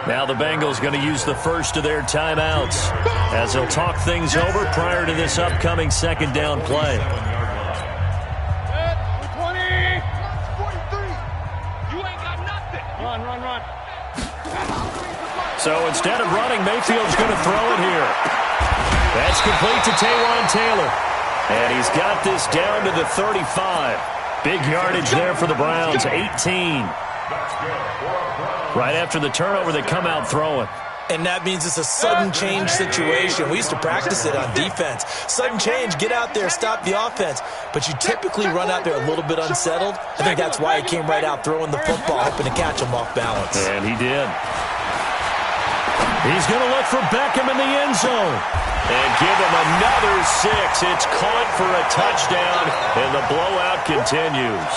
Now the Bengals going to use the first of their timeouts as they'll talk things over prior to this upcoming 2nd down play. So instead of running, Mayfield's going to throw it here. That's complete to Taywan Taylor. And he's got this down to the 35. Big yardage there for the Browns, 18. Right after the turnover, they come out throwing. And that means it's a sudden change situation. We used to practice it on defense. Sudden change, get out there, stop the offense. But you typically run out there a little bit unsettled. I think that's why he came right out throwing the football, hoping to catch him off balance. And he did. He's going to look for Beckham in the end zone. And give him another 6. It's caught for a touchdown, and the blowout continues.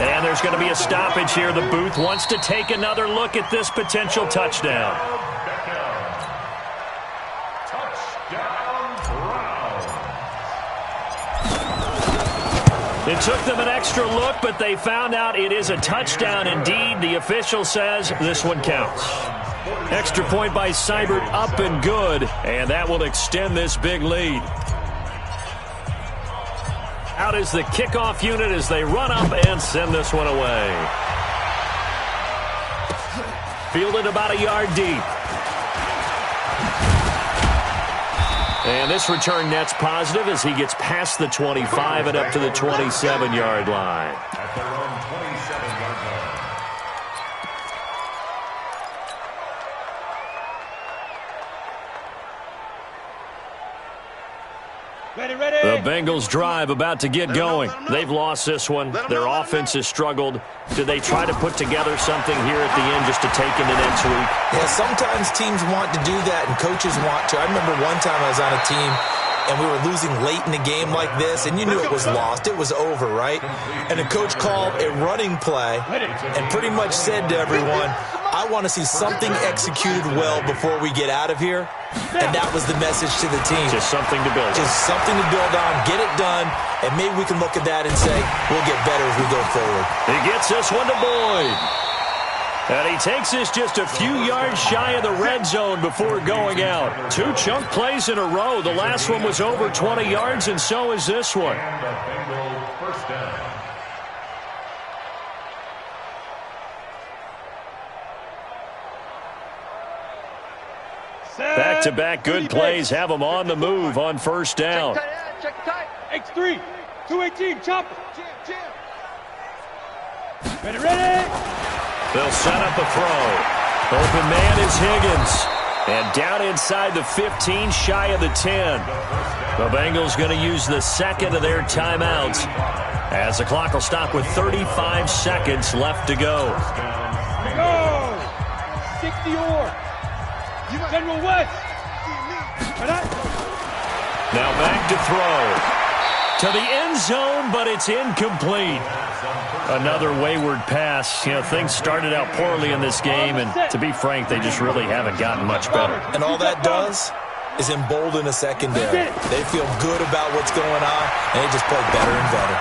And there's going to be a stoppage here. The booth wants to take another look at this potential touchdown. It took them an extra look, but they found out it is a touchdown indeed. The official says this one counts. Extra point by Seibert, up and good, and that will extend this big lead. Out is the kickoff unit as they run up and send this one away. Fielded about a yard deep. And this return net's positive as he gets past the 25 and up to the 27-yard line. At their own 27-yard line. The Bengals drive about to get going. They've lost this one. Their offense has struggled. Do they try to put together something here at the end just to take into next week? Yeah, sometimes teams want to do that and coaches want to. I remember one time I was on a team and we were losing late in a game like this, and you knew it was lost. It was over, right? And the coach called a running play and pretty much said to everyone, I want to see something executed well before we get out of here. And that was the message to the team. Just something to build on. Just something to build on, get it done, and maybe we can look at that and say, we'll get better as we go forward. He gets this one to Boyd. And he takes this just a few yards shy of the red zone before going out. 2 chunk plays in a row. The last one was over 20 yards, and so is this one. And the Bengals first down. Back-to-back good plays have them on the move on first down. Check tight. X3. 218. Chopper. Ready. They'll set up a throw. Open man is Higgins. And down inside the 15, shy of the 10. The Bengals going to use the second of their timeouts as the clock will stop with 35 seconds left to go. Go! 60 or. General West. Now back to throw. To the end zone, but it's incomplete. Another wayward pass. You know, things started out poorly in this game, and to be frank, they just really haven't gotten much better. And all that does is embolden a secondary. They feel good about what's going on, and they just play better and better.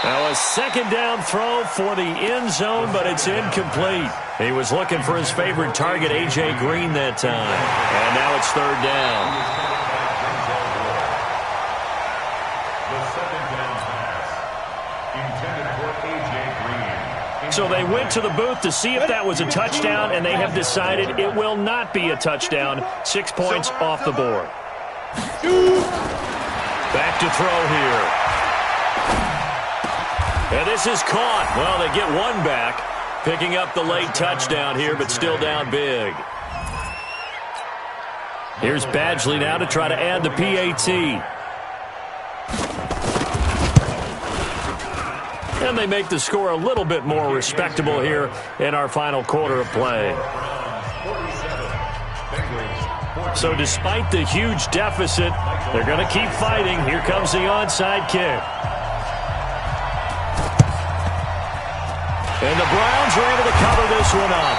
Now a second down throw for the end zone, but it's incomplete. He was looking for his favorite target, A.J. Green, that time. And now it's third down. So they went to the booth to see if that was a touchdown, and they have decided it will not be a touchdown. 6 points off the board. Back to throw here. And this is caught. Well, they get one back, picking up the late touchdown here, but still down big. Here's Badgley now to try to add the PAT. And they make the score a little bit more respectable here in our final quarter of play. So despite the huge deficit, they're going to keep fighting. Here comes the onside kick. And the Browns are able to cover this one up.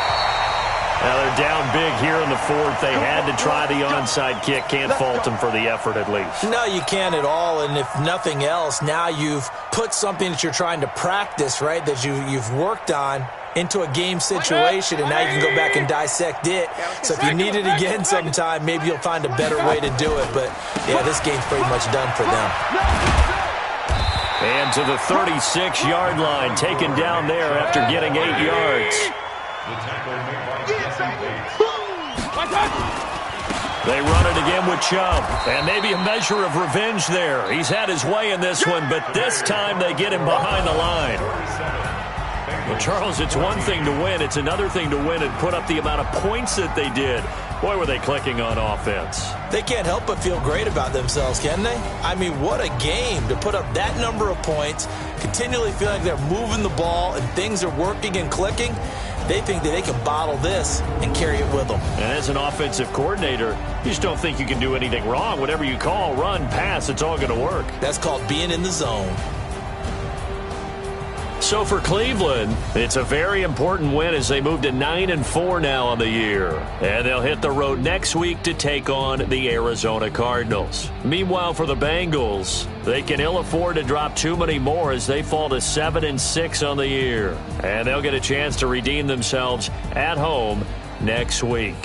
Now they're down big here in the fourth. They had to try the onside kick. Can't fault them for the effort at least. No, you can't at all. And if nothing else, now you've put something that you're trying to practice, right, that you've worked on into a game situation, and now you can go back and dissect it. So if you need it again sometime, maybe you'll find a better way to do it. But, yeah, this game's pretty much done for them. And to the 36-yard line, taken down there after getting 8 yards. They run it again with Chubb, and maybe a measure of revenge there. He's had his way in this one, but this time they get him behind the line. Well, Charles, it's one thing to win. It's another thing to win and put up the amount of points that they did. Boy, were they clicking on offense. They can't help but feel great about themselves, can they? I mean, what a game to put up that number of points, continually feel like they're moving the ball and things are working and clicking. They think that they can bottle this and carry it with them. And as an offensive coordinator, you just don't think you can do anything wrong. Whatever you call, run, pass, it's all going to work. That's called being in the zone. So for Cleveland, it's a very important win as they move to 9-4 now on the year. And they'll hit the road next week to take on the Arizona Cardinals. Meanwhile, for the Bengals, they can ill afford to drop too many more as they fall to 7-6 on the year. And they'll get a chance to redeem themselves at home next week.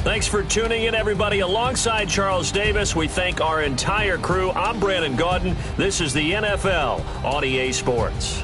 Thanks for tuning in, everybody. Alongside Charles Davis, we thank our entire crew. I'm Brandon Gaudin. This is the NFL on EA Sports.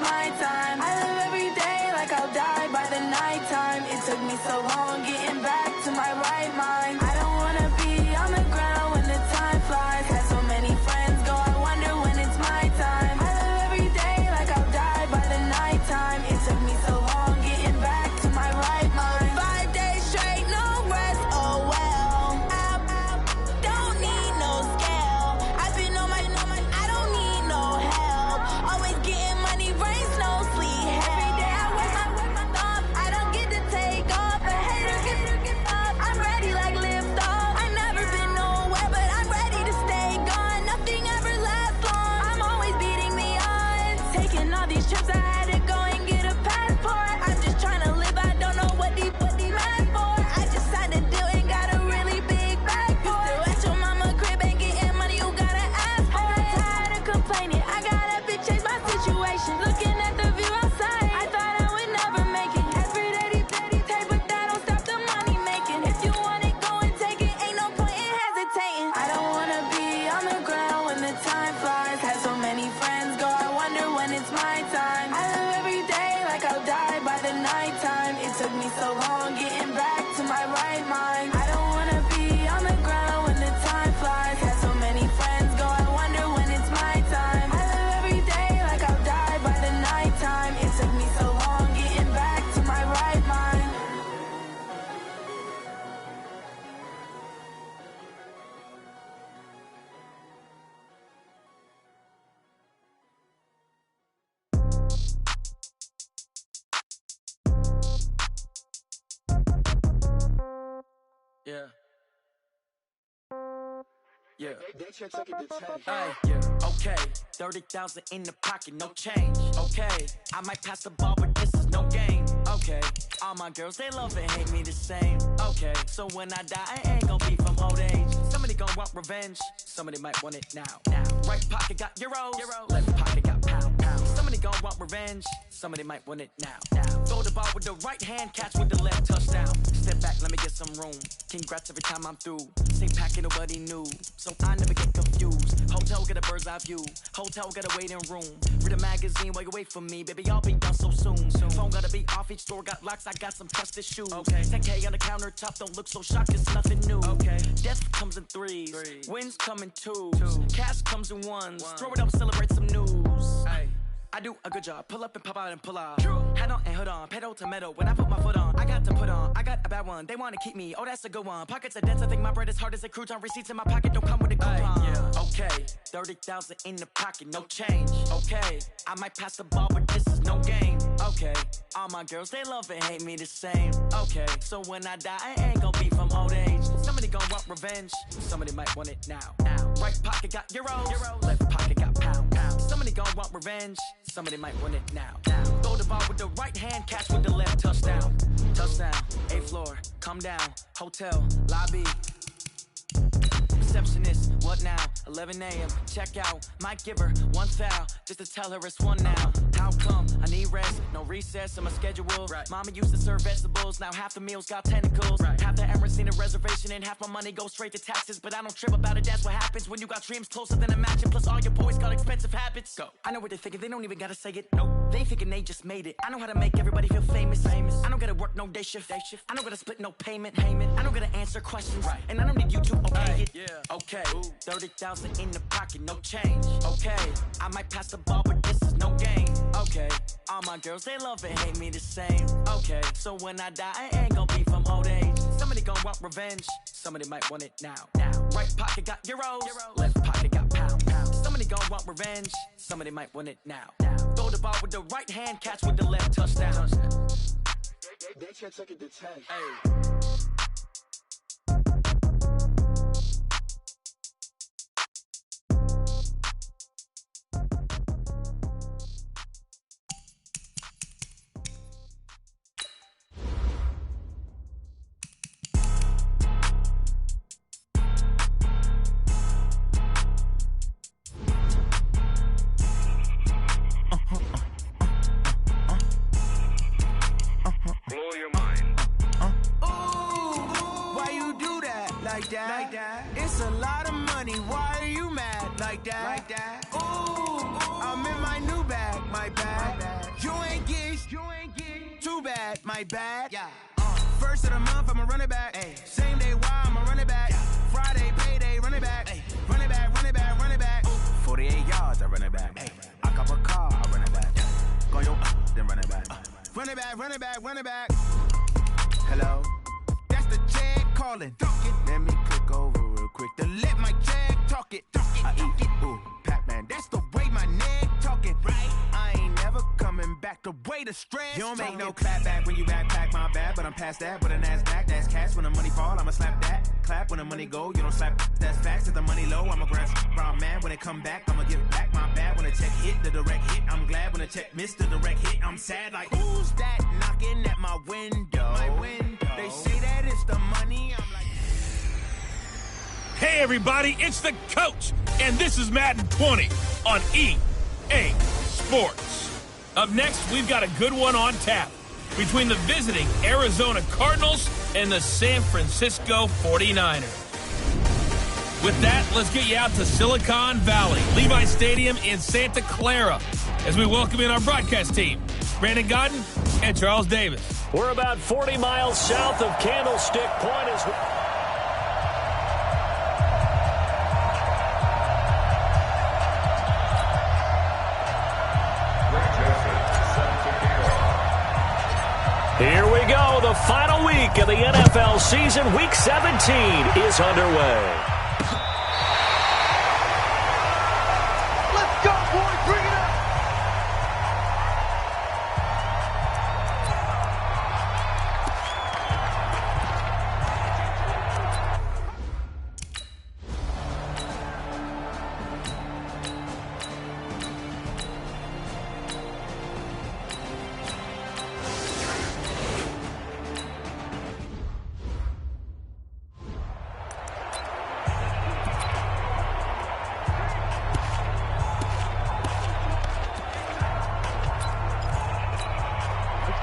my time. I live every day like I'll die by the nighttime. It took me so long getting back to my right mind. I don't wanna be on the ground when the time flies. Had so many friends go, I wonder when it's my time. I live every day like I'll die by the nighttime. It took me so long getting back to my right mind. 5 days straight, no rest, oh well. I don't need no scale. I've been on my, I don't need no help. Always getting money, rains, no sleep. Every day I work my thumb. I don't get to take off. A hater get up. I'm ready like lift off. I've never been nowhere, but I'm ready to stay gone. Nothing ever lasts long. I'm always beating the odds. Taking all these trips, I had to go and get a passport. I'm just trying to live, I don't know what these mad for. I just signed a deal and got a really big bag for it. Still at your mama crib and getting money, you gotta ask for it. Tired of complaining, I gotta change my situation. Looking at the view outside, I thought I would never make it. Every day they take, but that don't stop the money making. If you want it, go and take it, ain't no point in hesitating. I don't wanna be on the ground when the time flies. Had so many friends go, I wonder when it's my time. I live every day like I'll die by the nighttime. It took me so long getting back to my right mind. I don't wanna be on the ground when the time flies. Had so many friends go, I wonder when it's my time. I live every day like I'll die by the nighttime. It took me so long getting back to my right mind. Yeah. Yeah. Hey, yeah. Okay. 30,000 in the pocket, no change. Okay. I might pass the ball, but this is no game. Okay. All my girls, they love and hate me the same. Okay. So when I die, I ain't gon' be from old age. Somebody gon' want revenge. Somebody might want it now. Right pocket got euros. Left pocket got pound. Somebody gon' want revenge. Somebody might want it now. Throw the ball with the right hand, catch with the left, touchdown. Step back, let me get some room. Congrats every time I'm through. Same packet, nobody knew, so I never get confused. Hotel get a bird's eye view. Hotel got a waiting room. Read a magazine while you wait for me, baby. I'll be done so soon. Phone gotta be off. Each store got locks. I got some trusted shoes. Okay. 10K on the countertop. Don't look so shocked. It's nothing new. Okay. Death comes in threes. Wins come in twos. Cash comes in ones. Throw it up, celebrate some news. Hey. I do a good job. Pull up and pop out and pull out. Head on and hood on. Pedal to metal. When I put my foot on, I got to put on. I got a bad one. They want to keep me. Oh, that's a good one. Pockets are dense. I think my bread is hard as a crouton. Receipts in my pocket don't come with a coupon. Yeah. Okay. 30,000 in the pocket. No change. Okay. I might pass the ball, but this is no game. Okay. All my girls, they love and hate me the same. Okay. So when I die, I ain't gon' be from old age. Somebody gon' want revenge. Somebody might want it now. Right pocket got euros. Left pocket got pound. Somebody gon' want revenge. Somebody might want it now. Throw the ball with the right hand, catch with the left, touchdown. Touchdown, 8th floor, come down, hotel, lobby. Receptionist, what now? 11 a.m. Check out, might give her one foul just to tell her it's one now. How come? I need rest, no recess in my schedule. Mama used to serve vegetables, now half the meals got tentacles. Half the errands need a reservation and half my money goes straight to taxes. But I don't trip about it, that's what happens when you got dreams closer than a match. And plus all your boys got expensive habits. Go. I know what they're thinking, they don't even gotta say it. Nope. They thinking they just made it. I know how to make everybody feel famous. I don't gotta work no day shift. I don't gotta split no payment. I don't gotta answer questions. And I don't need you to okay it. Yeah. Okay. 30,000 in the pocket, no change. Okay. I might pass the ball, but this is no game. Okay. All my girls, they love and hate me the same. Okay. So when I die, I ain't gon' be from old age. Somebody gon' want revenge. Somebody might want it now. Right pocket got euros. Left pocket got pound. Somebody gon' want revenge. Somebody might want it now. Throw the ball with the right hand, catch with the left, touchdown. They can't take it to 10. Hey. Like that. It's a lot of money. Why are you mad like that? Ooh, I'm in my new bag, my bag. least you ain't get too bad, my bad. Yeah. First of the month, I'm a running back. Ay. Same day, why I'm a running back. Yeah. Friday, payday, running back. Ay. Running back, running back, running back. 48 yards, I run it back. Ay. I cop a car, I run it back. Yeah. Go yo, then run it back. Run it back, run it back, run it back. Hello? That's the jag calling. Let me click over real quick to let my jag talk it. I eat it. Ooh, Pac-Man, that's the way my neck talking. Right? I ain't never coming back the way the stress. You don't make no clap back when you backpack, my bad. But I'm past that, but a NASDAQ, that's cash. When the money fall, I'ma slap that. Clap when the money go, you don't slap. That's facts. If the money low, I'ma grab brown man. When it come back, I'ma give back my bad. When the check hit, the direct hit. I'm glad when the check missed the direct hit. I'm sad like, who's that knocking at my window? My window. They say that it's the money. I'm like, hey everybody, it's the coach, and this is Madden 20 on EA Sports. Up next, we've got a good one on tap between the visiting Arizona Cardinals and the San Francisco 49ers. With that, let's get you out to Silicon Valley, Levi Stadium in Santa Clara, as we welcome in our broadcast team, Brandon Godden and Charles Davis. We're about 40 miles south of Candlestick Point as we... Here we go. The final week of the NFL season. Week 17 is underway. Let's go, boys. Bring it up.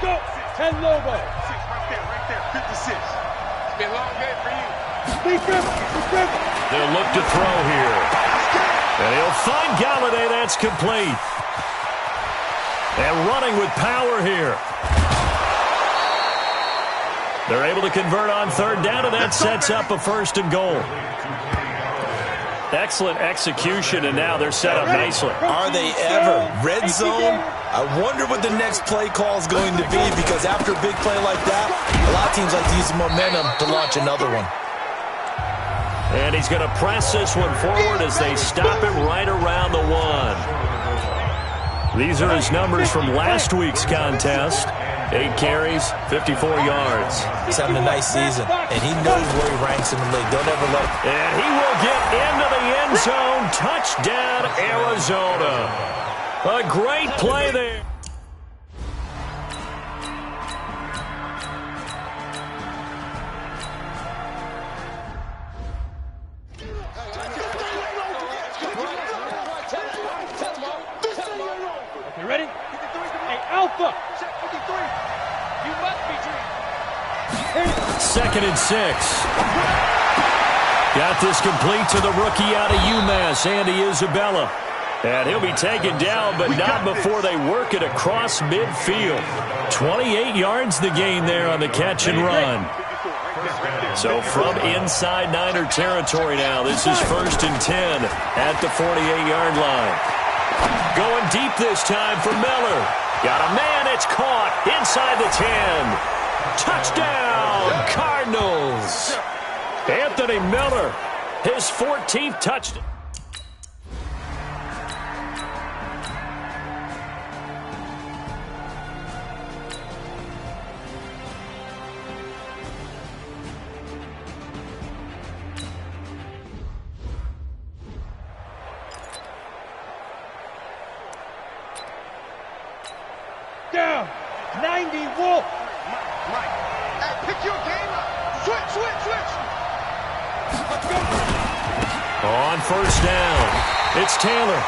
Go! 10 logo. Right there, 56. It's been a long day for you. They'll look to throw here. And he'll find Galladay. That's complete. And running with power here. They're able to convert on third down, and that sets up a 1st and goal. Excellent execution, and now they're set up nicely. Are they ever? Red zone? I wonder what the next play call is going to be, because after a big play like that, a lot of teams like to use the momentum to launch another one. And he's going to press this one forward as they stop him right around the 1. These are his numbers from last week's contest. 8 carries, 54 yards. He's having a nice season, and he knows where he ranks in the league. Don't ever let him. And he will get into the end zone. Touchdown, Arizona. A great play there. You ready? Hey, Alpha! You must be dreaming. 2nd and 6. Got this complete to the rookie out of UMass, Andy Isabella. And he'll be taken down, but not before they work it across midfield. 28 yards the gain there on the catch and run. So from inside Niner territory now, this is 1st and 10 at the 48-yard line. Going deep this time for Miller. Got a man, it's caught inside the 10. Touchdown, Cardinals. Anthony Miller, his 14th touchdown. Down. 90 Wolf. Mike. Hey, pick your game up. Switch. Let's go. On 1st down, it's Taylor.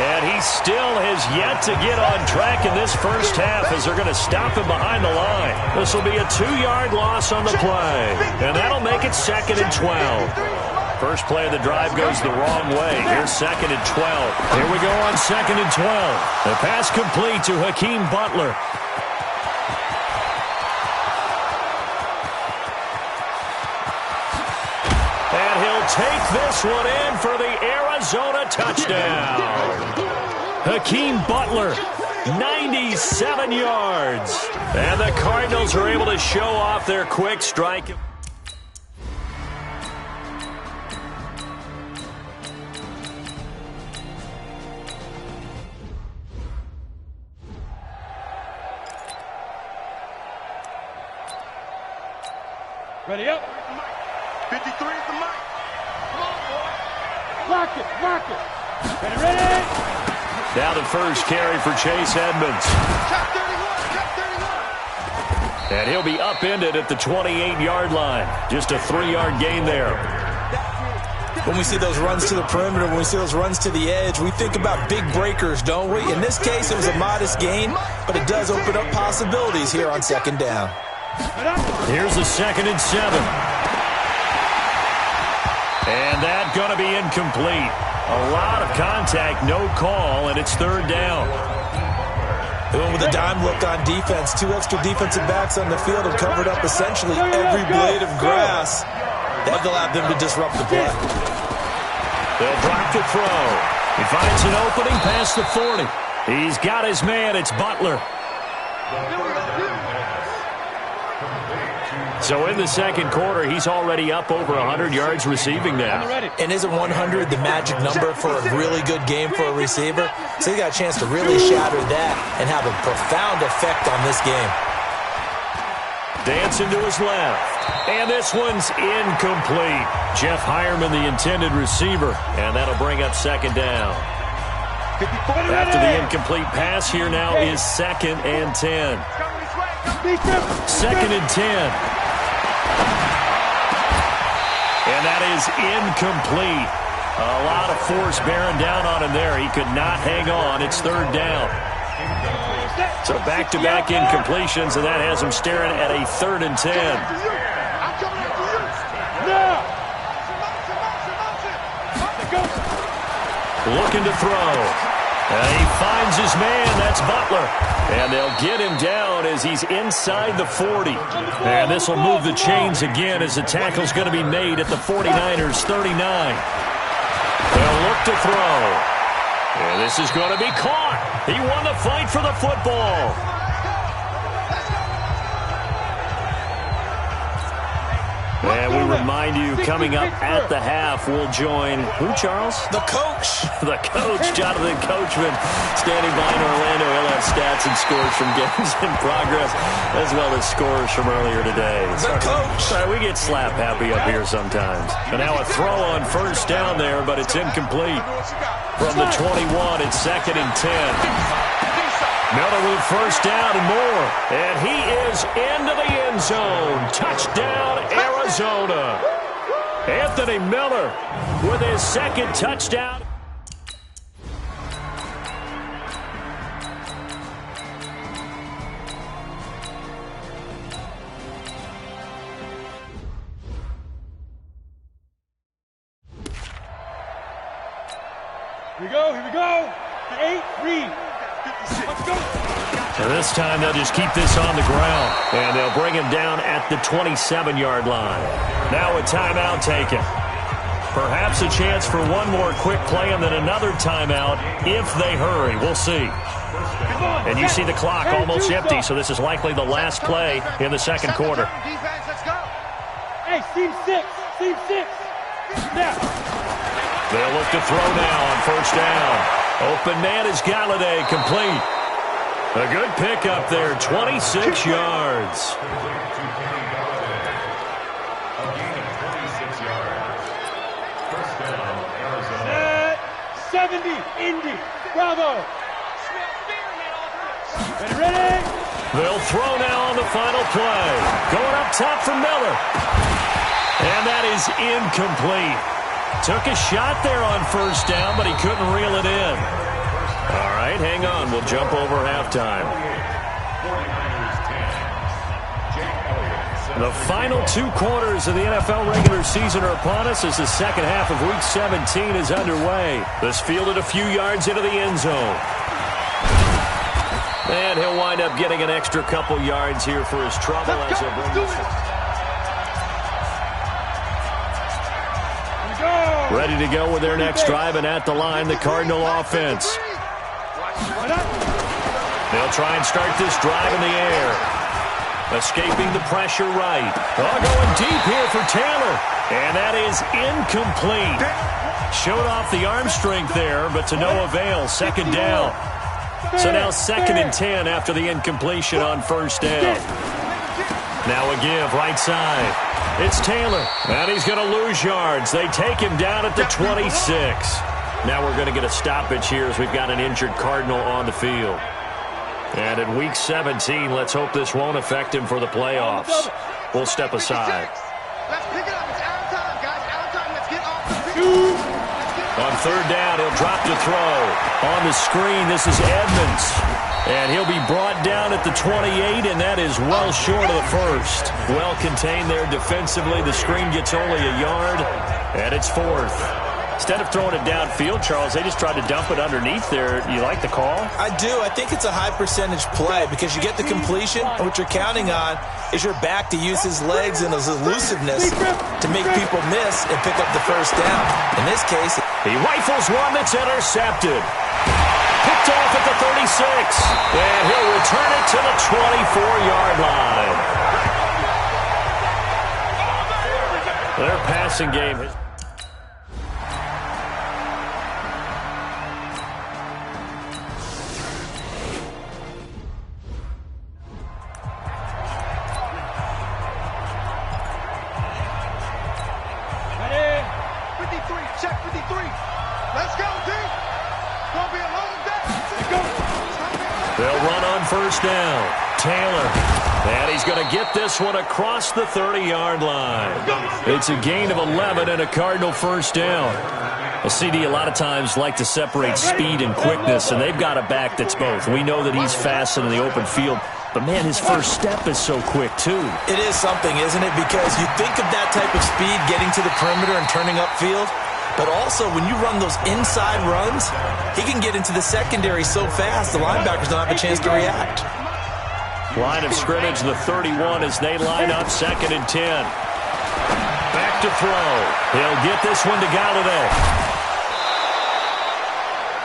And he still has yet to get on track in this first half as they're going to stop him behind the line. This will be a 2-yard loss on the play. And that'll make it 2nd and 12. First play of the drive goes the wrong way. Here's 2nd and 12. Here we go on 2nd and 12. The pass complete to Hakeem Butler. take this one in for the Arizona touchdown. Hakeem Butler, 97 yards. And the Cardinals are able to show off their quick strike. Ready up. 53 is the mic. Come on, boy. Lock it. Ready. Now the first carry for Chase Edmonds. Top 31. And he'll be upended at the 28-yard line. Just a 3-yard gain there. When we see those runs to the perimeter, when we see those runs to the edge, we think about big breakers, don't we? In this case, it was a modest gain, but it does open up possibilities here on second down. Here's the 2nd and 7. And that's going to be incomplete. A lot of contact, no call, and it's 3rd down. They went with a dime look on defense. 2 extra defensive backs on the field and covered up essentially every blade of grass. That allowed them to disrupt the play. They'll drop the throw. He finds an opening past the 40. He's got his man. It's Butler. So in the second quarter, he's already up over 100 yards receiving now. And isn't 100 the magic number for a really good game for a receiver? So he got a chance to really shatter that and have a profound effect on this game. Dancing to his left. And this one's incomplete. Jeff Hireman, the intended receiver. And that'll bring up 2nd down. After the incomplete pass, here now is 2nd and 10. 2nd and 10. And that is incomplete. A lot of force bearing down on him there. He could not hang on. It's 3rd down. So back-to-back incompletions, and that has him staring at a 3rd and 10. Looking to throw. And he finds his man. That's Butler. And they'll get him down as he's inside the 40. And this will move the chains again as the tackle's going to be made at the 49ers' 39. They'll look to throw. And this is going to be caught. He won the fight for the football. And we remind you, coming up at the half, we'll join who, Charles? The coach. The coach, Jonathan Coachman, standing by in Orlando. He'll have stats and scores from games in progress, as well as scores from earlier today. The coach. Sorry, we get slap happy up here sometimes. And now a throw on 1st down there, but it's incomplete. From the 21, it's 2nd and 10. Miller with 1st down and more. And he is into the end zone. Touchdown, Arizona. Anthony Miller with his 2nd touchdown. Here we go. 8, read. Let's go. And this time they'll just keep this on the ground. And they'll bring him down at the 27-yard line. Now a timeout taken. Perhaps a chance for one more quick play and then another timeout if they hurry. We'll see. And you see the clock almost empty, so this is likely the last play in the second quarter. Hey, team 6. Now. They'll look to throw now on 1st down. Open man is Galladay, complete. A good pickup there, 26 yards. 70, Indy, bravo. Ready? They'll throw now on the final play. Going up top for Miller. And that is incomplete. Took a shot there on 1st down, but he couldn't reel it in. All right, hang on. We'll jump over halftime. The final 2 quarters of the NFL regular season are upon us as the second half of Week 17 is underway. This fielded a few yards into the end zone. And he'll wind up getting an extra couple yards here for his trouble as he'll bring this. Go. Ready to go with their next drive, and at the line, the Cardinal offense. They'll try and start this drive in the air. Escaping the pressure right. Oh, going deep here for Taylor. And that is incomplete. Showed off the arm strength there, but to no avail. Second down. So now 2nd and 10 after the incompletion on first down. Now a give right side. It's Taylor, and he's going to lose yards. They take him down at the 26. Now we're going to get a stoppage here as we've got an injured Cardinal on the field. And in Week 17, let's hope this won't affect him for the playoffs. We'll step aside. Let's pick it up. It's out of time, guys. Out of time. Let's get off the field. On third down, he'll drop to throw. On the screen, this is Edmonds. And he'll be brought down at the 28, and that is well short of the first. Well contained there defensively. The screen gets only a yard, and it's 4th. Instead of throwing it downfield, Charles, they just tried to dump it underneath there. You like the call? I do. I think it's a high-percentage play because you get the completion, and what you're counting on is your back to use his legs and his elusiveness to make people miss and pick up the first down. In this case, he rifles one that's intercepted. Picked off at the 36, and he'll return it to the 24-yard line. Their passing game has... They'll run on first down. Taylor. And he's going to get this one across the 30-yard line. It's a gain of 11 and a Cardinal first down. A CD a lot of times like to separate speed and quickness, and they've got a back that's both. We know that he's fast in the open field, but, man, his first step is so quick, too. It is something, isn't it? Because you think of that type of speed getting to the perimeter and turning upfield, but also when you run those inside runs, he can get into the secondary so fast the linebackers don't have a chance to react. Line of scrimmage, the 31 as they line up 2nd and 10. Back to throw. He'll get this one to Galladay.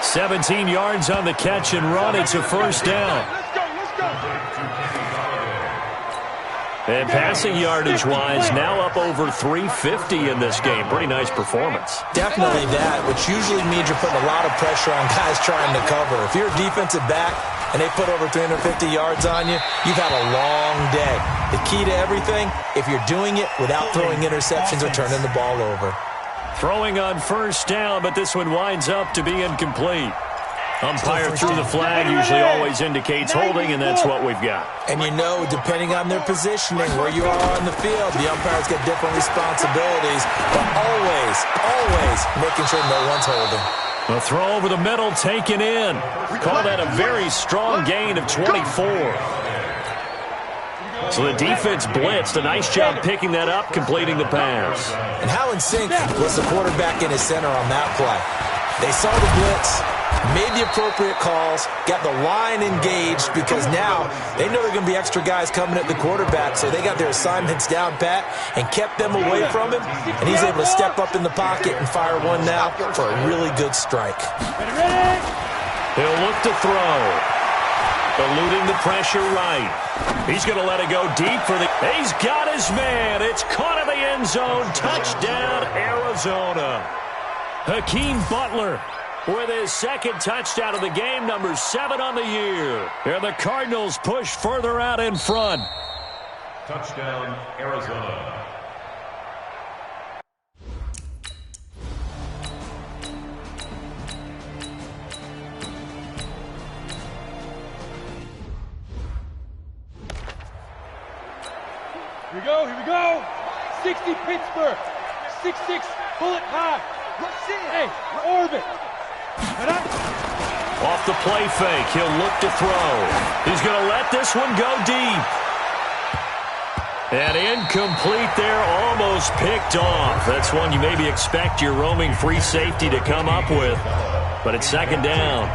17 yards on the catch and run. It's a first down. And passing yardage-wise, now up over 350 in this game. Pretty nice performance. Definitely that, which usually means you're putting a lot of pressure on guys trying to cover. If you're a defensive back and they put over 350 yards on you, you've had a long day. The key to everything, if you're doing it without throwing interceptions or turning the ball over. Throwing on first down, but this one winds up to be incomplete. Umpire threw the flag, usually always indicates holding, and that's what we've got. And you know, depending on their positioning, where you are on the field, the umpires get different responsibilities, but always making sure no one's holding. A throw over the middle taken in. Call that a very strong gain of 24. So the defense blitzed. A nice job picking that up, completing the pass. And how in sync was the quarterback in his center on that play? They saw the blitz, made the appropriate calls, got the line engaged because now they know there are going to be extra guys coming at the quarterback, so they got their assignments down pat and kept them away from him, and he's able to step up in the pocket and fire one now for a really good strike. He'll look to throw. Eluding the pressure right. He's going to let it go deep for the... He's got his man. It's caught in the end zone. Touchdown, Arizona. Hakeem Butler with his second touchdown of the game, number 7 on the year. And the Cardinals push further out in front. Touchdown, Arizona. Here we go. 60 Pittsburgh. 6'6", bullet high. Hey, orbit. Off the play fake, he'll look to throw. He's going to let this one go deep. And incomplete there, almost picked off. That's one you maybe expect your roaming free safety to come up with. But it's second down.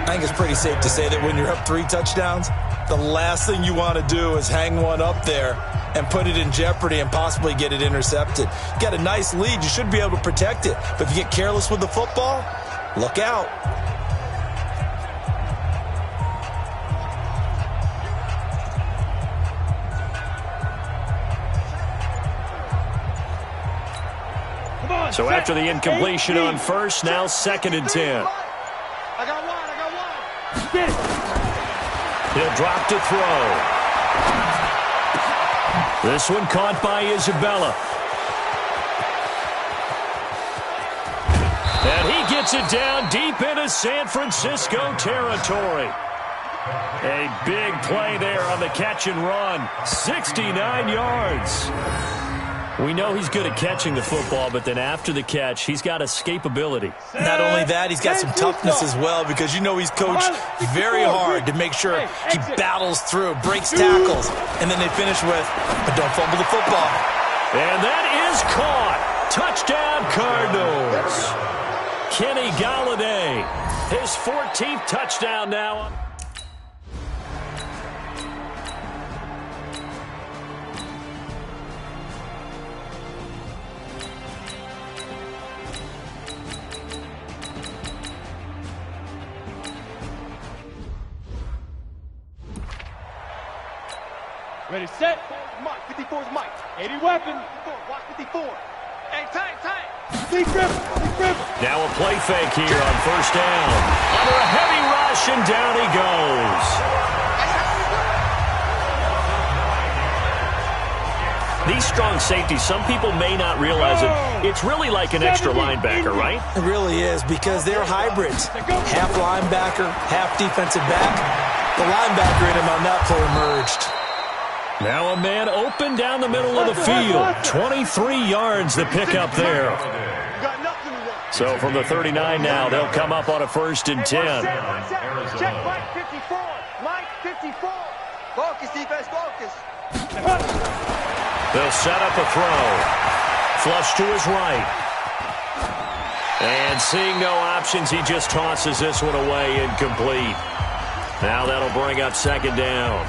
I think it's pretty safe to say that when you're up 3 touchdowns, the last thing you want to do is hang one up there and put it in jeopardy and possibly get it intercepted. You got a nice lead. You should be able to protect it. But if you get careless with the football, look out. So after the incompletion on first, now 2nd and 10. I got one. He'll drop to throw. This one caught by Isabella. And he gets it down deep into San Francisco territory. A big play there on the catch and run. 69 yards. We know he's good at catching the football, but then after the catch, he's got escapability. Not only that, he's got some toughness as well, because you know he's coached very hard to make sure he battles through, breaks tackles, and then they finish with, but don't fumble the football. And that is caught. Touchdown, Cardinals. Kenny Galladay, his 14th touchdown now. Ready, set. Mike, 54 is Mike. 80 weapon. 54, watch 54. Hey, tight. Deep grip. Now a play fake here on first down. Under a heavy rush, and down he goes. These strong safeties, some people may not realize it. It's really like an extra linebacker, right? It really is, because they're hybrids. Half linebacker, half defensive back. The linebacker in him on that play emerged. Now a man open down the middle of the field. 23 yards the pickup there. So from the 39 now, they'll come up on a 1st and 10. Check Mike 54. Mike 54. Focus, defense, focus. They'll set up a throw. Flush to his right. And seeing no options, he just tosses this one away, incomplete. Now that'll bring up 2nd down.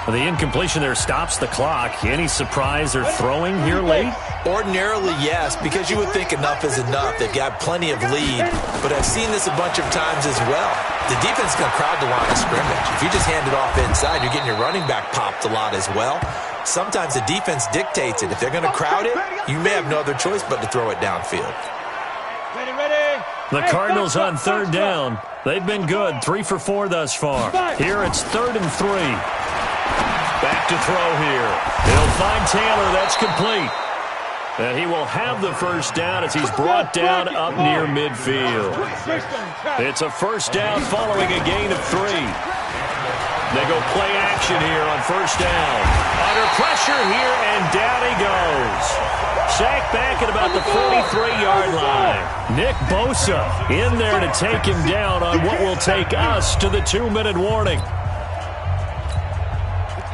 The incompletion there stops the clock. Any surprise they're throwing here late? Ordinarily, yes, because you would think enough is enough. They've got plenty of lead, but I've seen this a bunch of times as well. The defense is going to crowd the line of scrimmage. If you just hand it off inside, you're getting your running back popped a lot as well. Sometimes the defense dictates it. If they're going to crowd it, you may have no other choice but to throw it downfield. Ready. The Cardinals on 3rd down. They've been good, 3 for 4 thus far. Here it's 3rd and 3. Back to throw here. He'll find Taylor. That's complete. And he will have the 1st down as he's brought down up near midfield. It's a 1st down following a gain of 3. They go play action here on 1st down. Under pressure here, and down he goes. Sacked back at about the 43-yard line. Nick Bosa in there to take him down on what will take us to the 2-minute warning.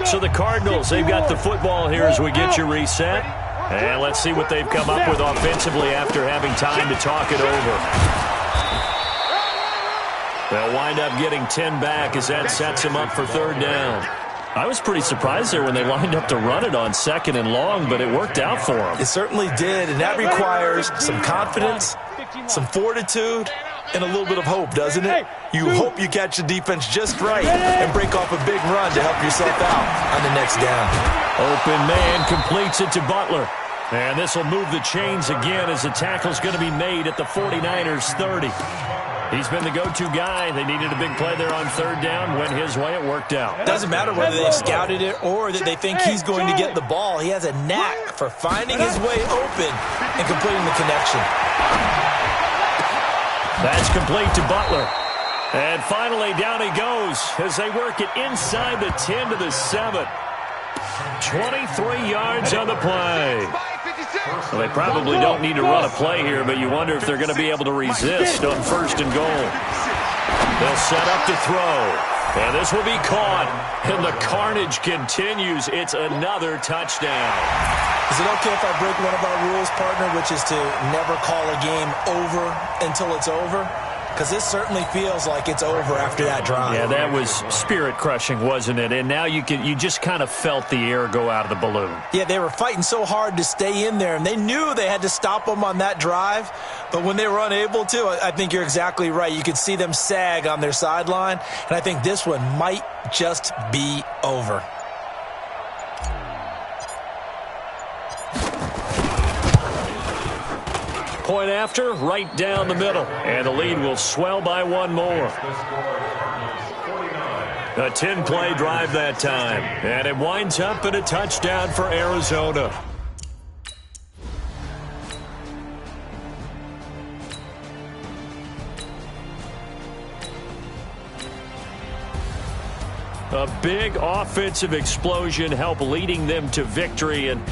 So the Cardinals, they've got the football here as we get you reset. And let's see what they've come up with offensively after having time to talk it over. They'll wind up getting 10 back as that sets them up for 3rd down. I was pretty surprised there when they lined up to run it on 2nd and long, but it worked out for them. It certainly did, and that requires some confidence, some fortitude, and a little bit of hope, doesn't it? You hope you catch the defense just right and break off a big run to help yourself out on the next down. Open man completes it to Butler. And this will move the chains again as the tackle's going to be made at the 49ers 30. He's been the go-to guy. They needed a big play there on 3rd down. Went his way. It worked out. Doesn't matter whether they've scouted it or that they think he's going to get the ball. He has a knack for finding his way open and completing the connection. That's complete to Butler. And finally, down he goes as they work it inside the 10 to the 7. 23 yards on the play. Well, they probably don't need to run a play here, but you wonder if they're going to be able to resist on 1st and goal. They'll set up to throw. And this will be caught. And the carnage continues. It's another touchdown. Is it okay if I break one of our rules, partner, which is to never call a game over until it's over? because this certainly feels like it's over after that drive. Yeah, that was spirit-crushing, wasn't it? And now you just kind of felt the air go out of the balloon. Yeah, they were fighting so hard to stay in there, and they knew they had to stop them on that drive. But when they were unable to, I think you're exactly right. You could see them sag on their sideline, and I think this one might just be over. Point after, right down the middle. And the lead will swell by one more. A 10-play drive that time. And it winds up in a touchdown for Arizona. A big offensive explosion helped leading them to victory. And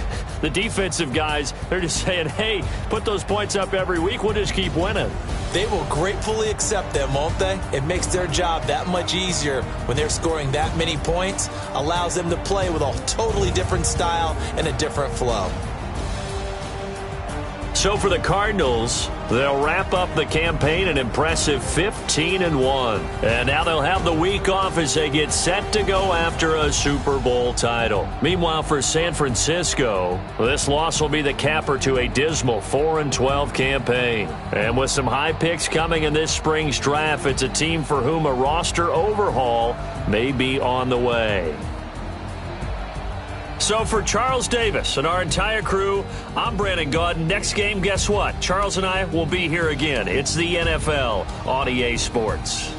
the defensive guys, they're just saying, hey, put those points up every week. We'll just keep winning. They will gratefully accept them, won't they? It makes their job that much easier when they're scoring that many points. Allows them to play with a totally different style and a different flow. So for the Cardinals, they'll wrap up the campaign an impressive 15-1. And now they'll have the week off as they get set to go after a Super Bowl title. Meanwhile, for San Francisco, this loss will be the capper to a dismal 4-12 campaign. And with some high picks coming in this spring's draft, it's a team for whom a roster overhaul may be on the way. So for Charles Davis and our entire crew, I'm Brandon Gaudin. Next game, guess what? Charles and I will be here again. It's the NFL on EA Sports.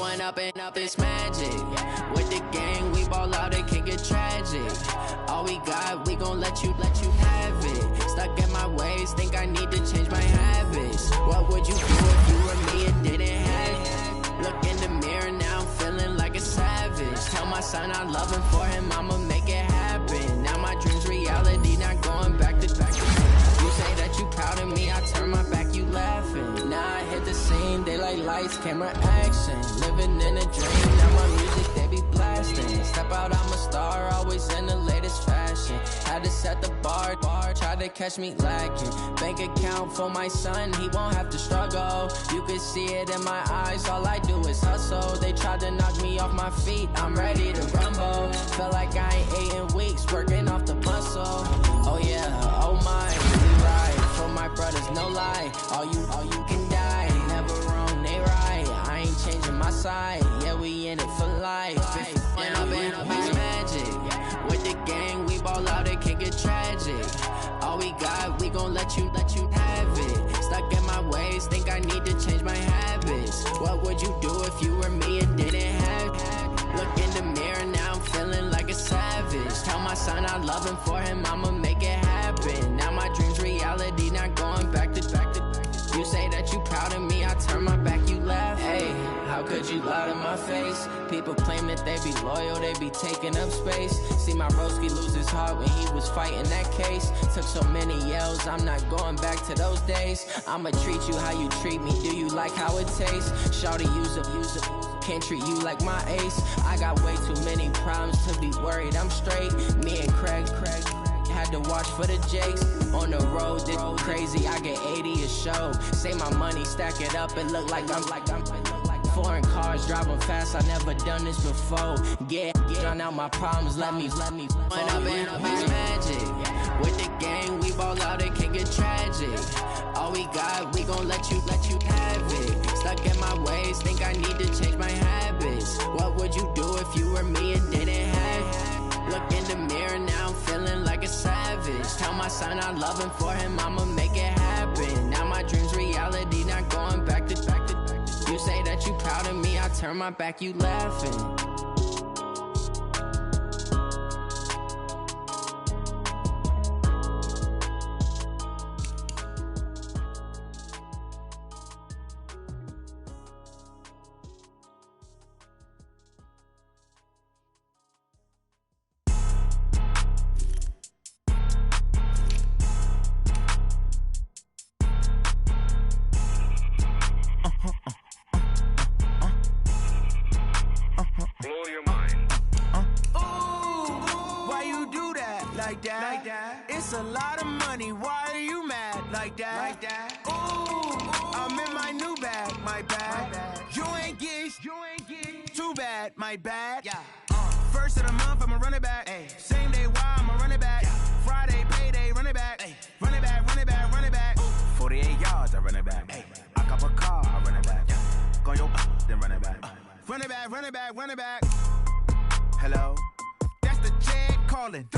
One up and up, it's magic. With the gang, we ball out, it can get tragic. All we got, we gon' let you have it. Stuck in my ways, think I need to change my habits. What would you do if you were me and didn't have it? Look in the mirror now, I'm feeling like a savage. Tell my son I love him, for him I'ma make it happen. Now my dream's reality, not going back to back. You say that you proud of me, I turn my back, you laughing. Now I hit the scene, they like lights, camera, action. Living in a dream, now my music, they be blasting. Step out, I'm a star, always in the latest fashion. Had to set the bar, try to catch me lacking. Bank account for my son, he won't have to struggle. You can see it in my eyes, all I do is hustle. They tried to knock me off my feet, I'm ready to rumble. Felt like I ain't ate in weeks, working off the muscle. Oh yeah, oh my, we ride for my brothers, no lie. All you can die, never wrong, they right. I ain't changing my side, yeah, we in it for life. When up and up, it's magic. With the gang, we ball out, it can get tragic. All we got, we gon' let you have it. Stuck in my ways, think I need to change my habits. What would you do if you were me and didn't have it? Look in the mirror, now I'm feeling like a savage. Tell my son I love him, for him I'ma make it happen. Now my dream's reality, not going back to back to back. You say that you proud of me, I turn my back, you laugh. Hey, how could you lie to my face? People claim that they be loyal, they be taking up space. See my broski lose his heart when he was fighting that case. Took so many yells, I'm not going back to those days. I'ma treat you how you treat me, do you like how it tastes? Shawty, use it, can't treat you like my ace. I got way too many problems to be worried, I'm straight. Me and Craig had to watch for the Jakes. On the road, this crazy, I get 80 a show. Say my money, stack it up, it look like I'm foreign cars, driving fast, I never done this before. Drown out my problems, let me When up and up, it's magic. With the gang, we ball out, it can get tragic. All we got, we gon' let you have it. Stuck in my ways, think I need to change my habits. What would you do if you were me and didn't have it? Look in the mirror, now I'm feeling like a savage. Tell my son I love him, for him I'ma make it happen. Now my dream's reality, not going back to back to back. You say that you proud of me, I turn my back, you laughing. It's a lot of money, why are you mad like that? Ooh, I'm in my new bag, my bad. You ain't get too bad, my bad. Yeah. First of the month, I'ma run it back. Ay. Same day, why I'ma run it back. Friday, payday, run it back. Ay. Run it back, run it back, run it back. 48 yards, I run it back. Ay. I cop a car, I run it back. Go your then run it back. Run it back, run it back, run it back. Hello? That's the jag calling.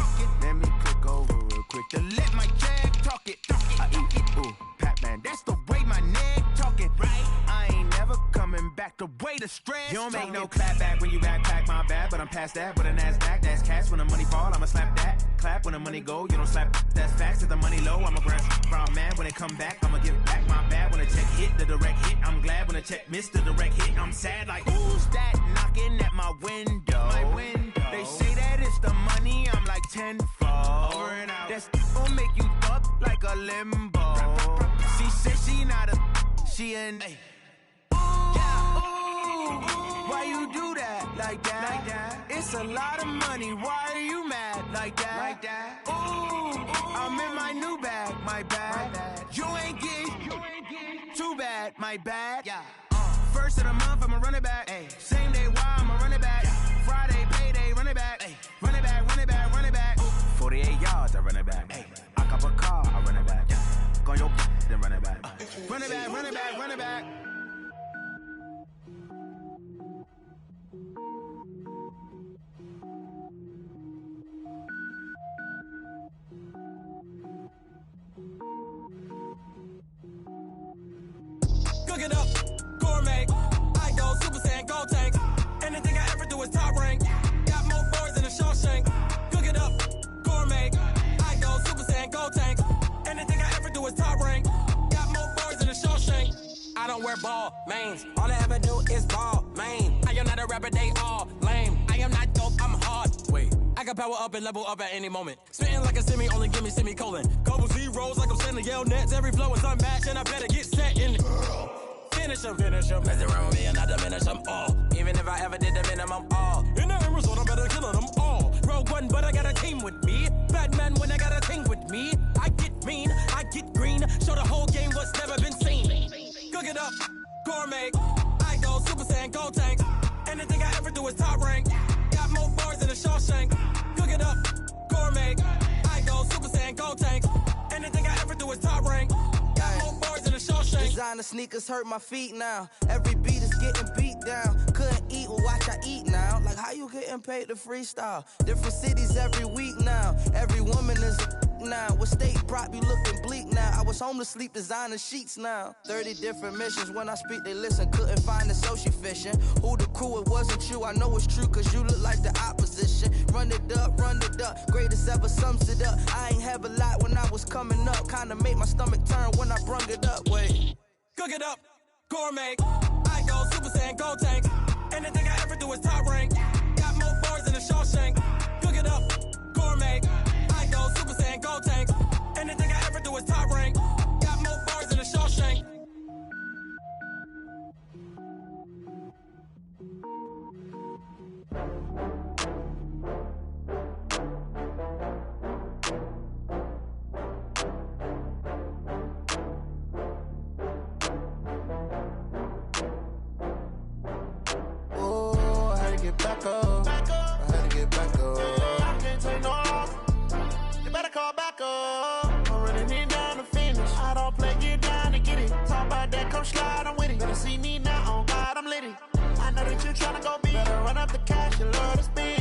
Let me click over real quick to let my jag talk it. I eat it, ooh, Pac-Man. That's the way my neck talking. Right? I ain't never coming back the way the stress. You don't make no clap back when you backpack, my bad, but I'm past that. With a NASDAQ, that's cash. When the money fall, I'ma slap that. Clap when the money go, you don't slap. That's facts. If the money low, I'ma grab brown man. When it come back, I'ma give back my bad. When the check hit, the direct hit. I'm glad when the check missed the direct hit. I'm sad like, who's that knocking at my window? My window. They say that it's the money, I'm like tenfold. Over and out. That's gon' make you up like a limbo. She said she not a, she an. Ooh, why you do that like that? It's a lot of money, why are you mad like that? Ooh, I'm in my new bag, my bad. You ain't get too bad, my bad. Yeah. First of the month, I'ma run it back. Ay. Same day, why I'ma run it back. Friday, payday, run it back. Ay. Run it back, run it back, run it back. 48 yards, I run it back. Ay. I cop a car, I run it back. Go your then run it back. Run it back, run it back, run it back. Cook it up, gourmet. I go Super Saiyan, go tank. don't wear ball mains. All I ever do is ball, man. I am not a rapper, they all lame. I am not dope, I'm hard. Wait, I can power up and level up at any moment. Spitting like a semi, only give me semicolon. Couple zeros like I'm sending yell nets. Every flow is unmatched, and I better get set in. Finish them. Mess around with me and I diminish them all. Even if I ever did the minimum, all. In the Arizona, I'm better killing them all. Rogue One, but I got a team with me. Batman when I got a team with me. I get mean, I get green. Show the whole game what's never been seen. Cook it up, gourmet. I go Super Saiyan, Gold Tank. Anything I ever do is top rank. Got more bars than a Shawshank. Cook it up, gourmet. I go Super Saiyan, Gold Tank. Anything I ever do is top rank. Got more bars than a Shawshank. Designer sneakers hurt my feet now. Every beat is getting beat down. Couldn't eat, well watch I eat now. Like how you getting paid to freestyle? Different cities every week now. Every woman is now. What state prop you looking bleak now? I was home to sleep designer sheets now. 30 different missions. When I speak they listen. Couldn't find it so she fishing. Who the crew, it wasn't you. I know it's true cause you look like the opposition. Run it up. Greatest ever sums it up. I ain't have a lot when I was coming up. Kinda made my stomach turn when I brung it up. Wait. Cook it up, gourmet. I go Super Saiyan, Gold Tank. Anything I ever do is top rank. Got more bars than a Shawshank. Cook it up, gourmet. I go Super Saiyan, Gold Tank. Anything I ever do is top rank. Got more bars than a Shawshank. Back up. I had to get back up. I can't take no loss. You better call back up. I'm running it down to finish. I don't play, get down to get it. Talk about that, come slide, I'm with it. Better see me now, on God, I'm litty. I know that you tryna go big. Better run up the cash, you love to spend.